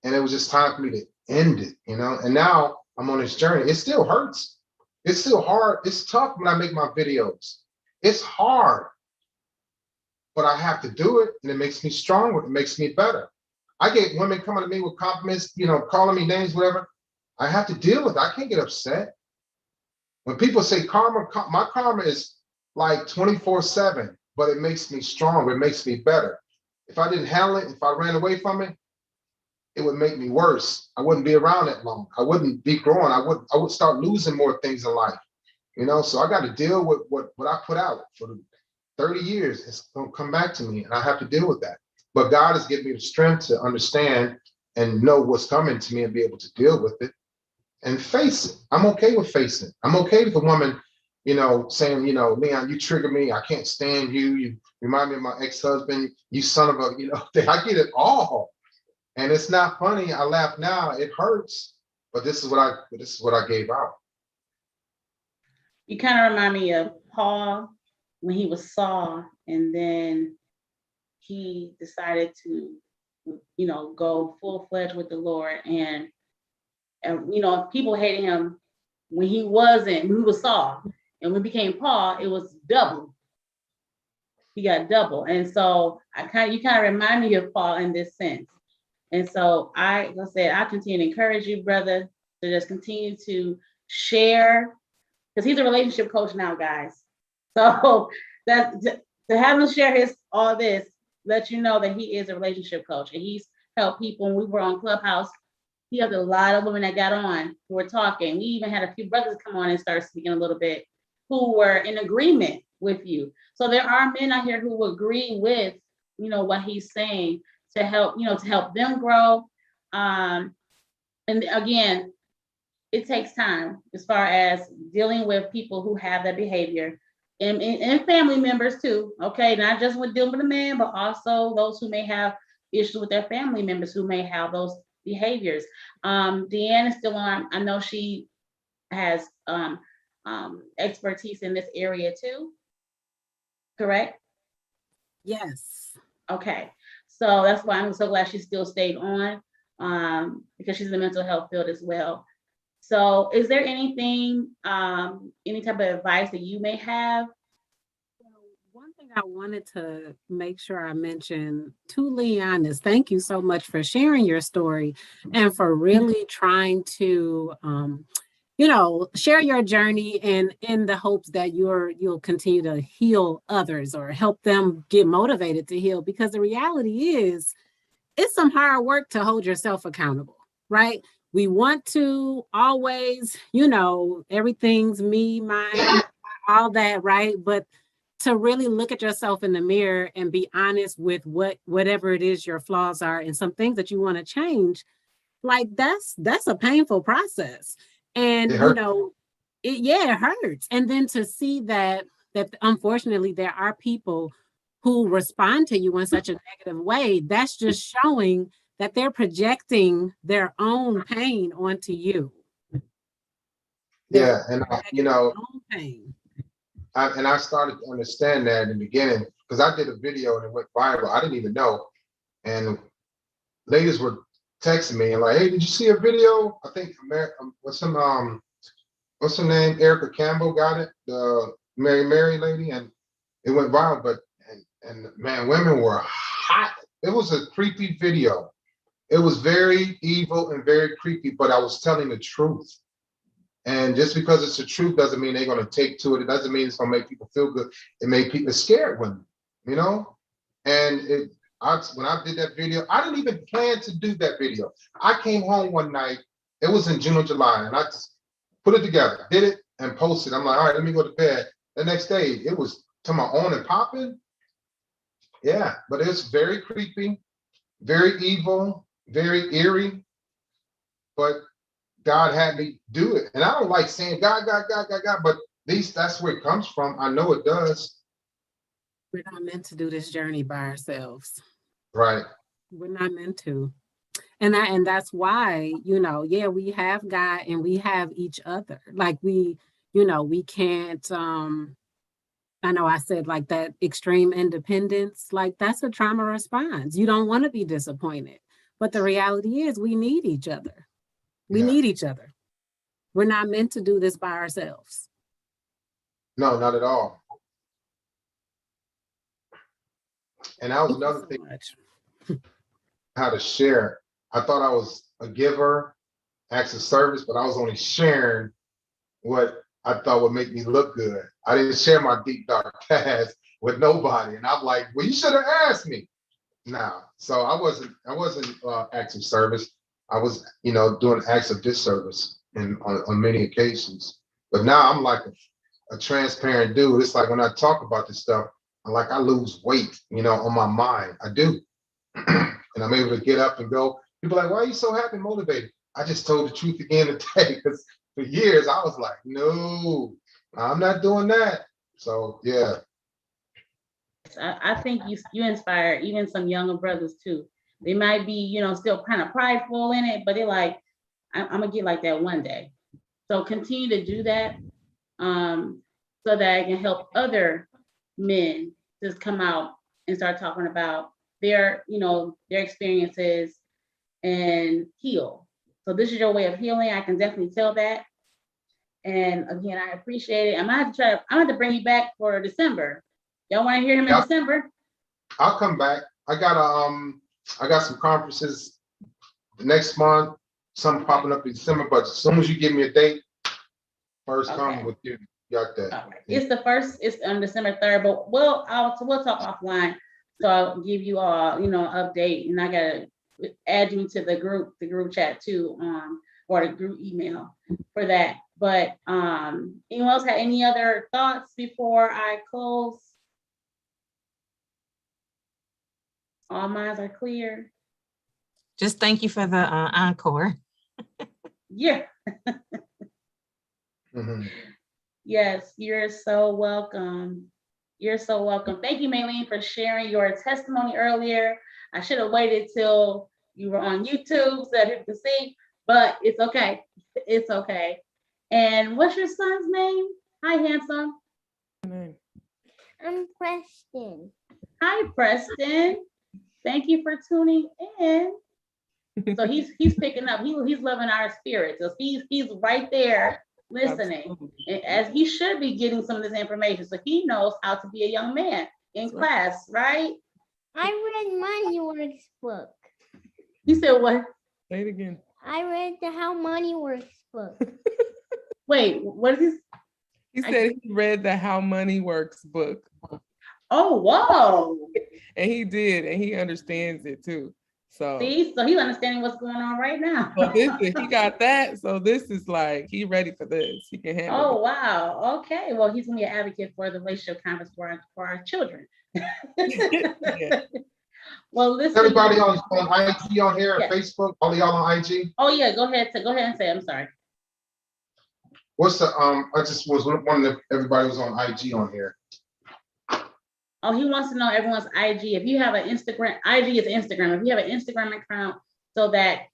And it was just time for me to end it, And now I'm on this journey. It still hurts. It's still hard. It's tough when I make my videos. It's hard. But I have to do it, and it makes me stronger. It makes me better. I get women coming to me with compliments, calling me names, whatever. I have to deal with it. I can't get upset. When people say karma, my karma is like 24/7, but it makes me stronger. It makes me better. If I didn't handle it, if I ran away from it, it would make me worse. I wouldn't be around that long. I wouldn't be growing. I would start losing more things in life. So I got to deal with what I put out for the 30 years. It's going to come back to me, and I have to deal with that. But God has given me the strength to understand and know what's coming to me and be able to deal with it and face it. I'm okay with facing it. I'm okay with a woman, saying, Leon, you trigger me. I can't stand you. You remind me of my ex-husband. You son of a, I get it all. And it's not funny. I laugh now. It hurts. But this is what I gave out. You kind of remind me of Paul when he was Saul, and then he decided to, go full-fledged with the Lord. And people hated him when he was Saul. And when he became Paul, it was double. He got double. And so you kind of remind me of Paul in this sense. And so I continue to encourage you, brother, to just continue to share, because he's a relationship coach now, guys. So that to have him share all this, let you know that he is a relationship coach, and he's helped people. When we were on Clubhouse, he had a lot of women that got on who were talking. We even had a few brothers come on and start speaking a little bit who were in agreement with you. So there are men out here who agree with, what he's saying to help them grow. And again, it takes time as far as dealing with people who have that behavior, and family members too. Okay, not just with dealing with a man, but also those who may have issues with their family members who may have those behaviors. Deanne is still on. I know she has expertise in this area too. Correct? Yes. Okay, so that's why I'm so glad she still stayed on, because she's in the mental health field as well. So is there anything, any type of advice that you may have? One thing I wanted to make sure I mention to Leon is thank you so much for sharing your story and for really trying to, share your journey, and in the hopes that you'll continue to heal others or help them get motivated to heal. Because the reality is, it's some hard work to hold yourself accountable, right? We want to always, everything's me, mine, all that, right? But to really look at yourself in the mirror and be honest with whatever it is your flaws are and some things that you want to change, Like that's a painful process. And It you hurt. know, it hurts. And then to see that unfortunately there are people who respond to you in such a negative way, that's just showing that they're projecting their own pain onto you. They're Yeah, and projecting their own pain. I started to understand that in the beginning because I did a video and it went viral. I didn't even know, and ladies were texting me and like, "Hey, did you see a video? I think what's her name? Erica Campbell got it, the Mary lady, and it went viral." But and man, women were hot. It was a creepy video. It was very evil and very creepy, but I was telling the truth. And just because it's the truth doesn't mean they're going to take to it. It doesn't mean it's going to make people feel good. It made people scared women, you know? And when I did that video, I didn't even plan to do that video. I came home one night, it was in June or July, and I just put it together, did it, and posted. I'm like, all right, let me go to bed. The next day, it was to my own and popping. Yeah, but it's very creepy, very evil, very eerie. But God had me do it. And I don't like saying God, but that's where it comes from. I know it does. We're not meant to do this journey by ourselves. Right. We're not meant to. And that's why, you know, yeah, we have God and we have each other. Like we can't I know I said like that extreme independence, like that's a trauma response. You don't want to be disappointed. But the reality is we need each other. We need each other. We're not meant to do this by ourselves. No, not at all. And that was another thing, how to share. I thought I was a giver, acts of service, but I was only sharing what I thought would make me look good. I didn't share my deep, dark past with nobody. And I'm like, well, you should have asked me. Nah. So I wasn't acts of service. I was, doing acts of disservice on many occasions. But now I'm like a transparent dude. It's like when I talk about this stuff, I lose weight, on my mind. I do. And I'm able to get up and go. People are like, why are you so happy and motivated? I just told the truth again today because for years I was like, no, I'm not doing that. So yeah. I think you inspire even some younger brothers too. They might be, still kind of prideful in it, but they're like, I'm gonna get like that one day. So continue to do that, so that I can help other men just come out and start talking about their experiences and heal. So this is your way of healing. I can definitely tell that. And again, I appreciate it. I'm gonna have to bring you back for December. Y'all want to hear him in December? I'll come back. I got some conferences next month, some popping up in December, but as soon as you give me a date, first come with you. Got that. Okay. It's on December 3rd, but we'll talk offline. So I'll give you all, update, and I gotta add you to the group chat too, or the group email for that. But anyone else have any other thoughts before I close? All minds are clear. Just thank you for the encore. Yeah. Mm-hmm. Yes, you're so welcome. You're so welcome. Thank you, Maylene, for sharing your testimony earlier. I should have waited till you were on YouTube so that people could see, but it's okay. It's okay. And what's your son's name? Hi, handsome. I'm Preston. Hi, Preston. Thank you for tuning in. So he's picking up. He's loving our spirit. So he's right there listening, as he should be getting some of this information. So he knows how to be a young man in class, right? I read Money Works book. You said what? Say it again. I read the How Money Works book. Wait, what is this? He said he read the How Money Works book. Oh, wow. And he did, and he understands it too. So see, so he's understanding what's going on right now. So he got that. So this is like, he ready for this. He can handle it. Wow. Okay. Well, he's gonna be an advocate for the relationship conference for our children. Yeah. Well, listen. Everybody on IG on here, Yeah. Facebook, all y'all on IG. Oh yeah, go ahead and say. I'm sorry. What's the I just was wondering if everybody was on IG on here. Oh, he wants to know everyone's IG. If you have an Instagram, IG is Instagram. If you have an Instagram account so that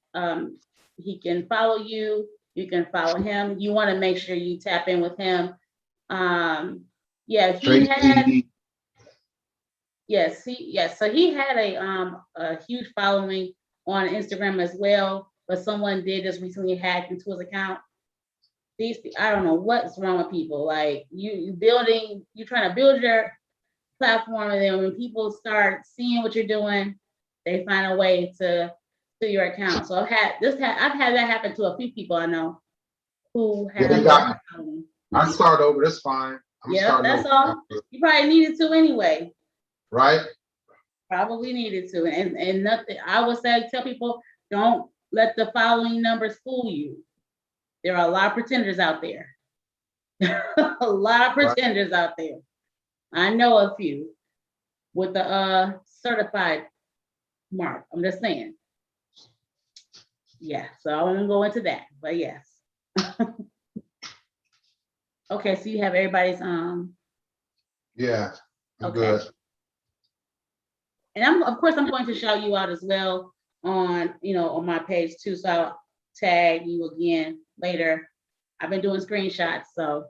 he can follow you, you can follow him. You want to make sure you tap in with him. Yeah, he had. Yes, so he had a huge following on Instagram as well, but someone did just recently hack into his account. I don't know what's wrong with people. Like you're trying to build your platform, and then when people start seeing what you're doing, they find a way to your account. So I've had that happen to a few people I know who have. I start over. That's fine. Yeah, that's all. You probably needed to anyway. Right. Probably needed to, and nothing. I would say tell people don't let the following numbers fool you. There are a lot of pretenders out there. A lot of pretenders out there. I know a few with the certified mark. I'm just saying. Yeah, so I won't go into that, but yes. Okay, so you have everybody's Yeah, I'm okay. good. And of course I'm going to shout you out as well on on my page too. So I'll tag you again later. I've been doing screenshots, so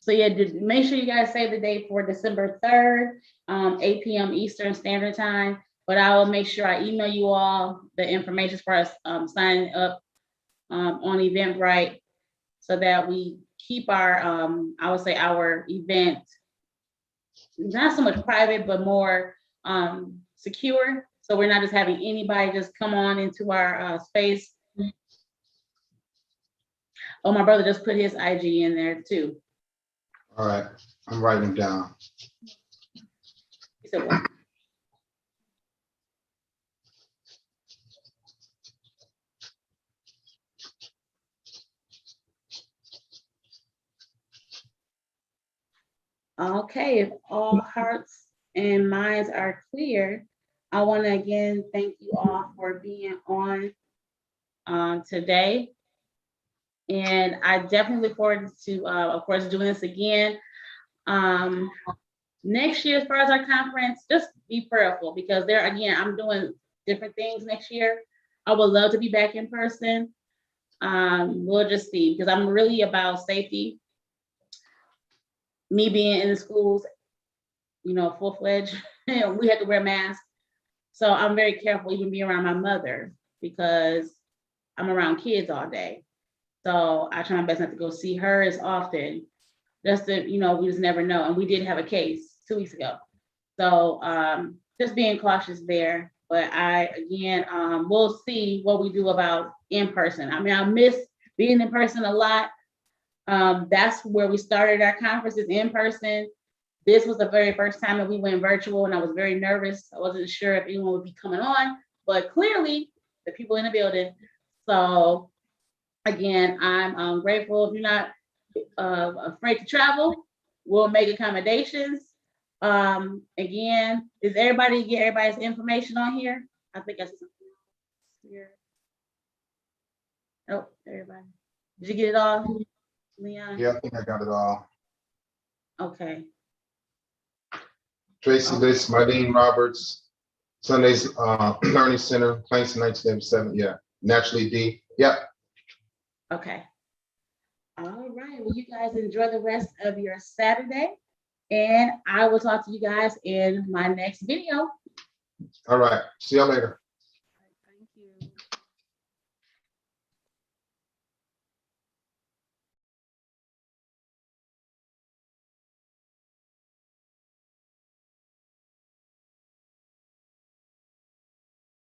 yeah, make sure you guys save the date for December 3rd, 8 p.m. Eastern Standard Time. But I will make sure I email you all the information for us signing up on Eventbrite so that we keep our, I would say our event not so much private, but more secure. So we're not just having anybody just come on into our space. Oh, my brother just put his IG in there too. All right, I'm writing down. He said what? Okay, if all hearts and minds are clear, I want to again thank you all for being on today. And I definitely look forward to, of course, doing this again. Next year, as far as our conference, just be prayerful because I'm doing different things next year. I would love to be back in person. We'll just see because I'm really about safety. Me being in the schools, full-fledged, we have to wear masks. So I'm very careful even being around my mother because I'm around kids all day. So I try my best not to go see her as often. Just to, we just never know. And we did have a case 2 weeks ago. So just being cautious there. But we'll see what we do about in person. I mean, I miss being in person a lot. That's where we started our conferences in person. This was the very first time that we went virtual, and I was very nervous. I wasn't sure if anyone would be coming on, but clearly the people in the building. So again, I'm grateful. If you're not afraid to travel, we'll make accommodations. Again, does everybody get everybody's information on here? I think I see something here. Oh, everybody. Did you get it all, Leon? Yeah, I think I got it all. Okay. Tracy Liss, Marlene Roberts, Sundays Learning Center, Plains 1977. Yeah, Naturally D. Yep. Okay. All right. Well, you guys enjoy the rest of your Saturday, and I will talk to you guys in my next video. All right. See y'all later.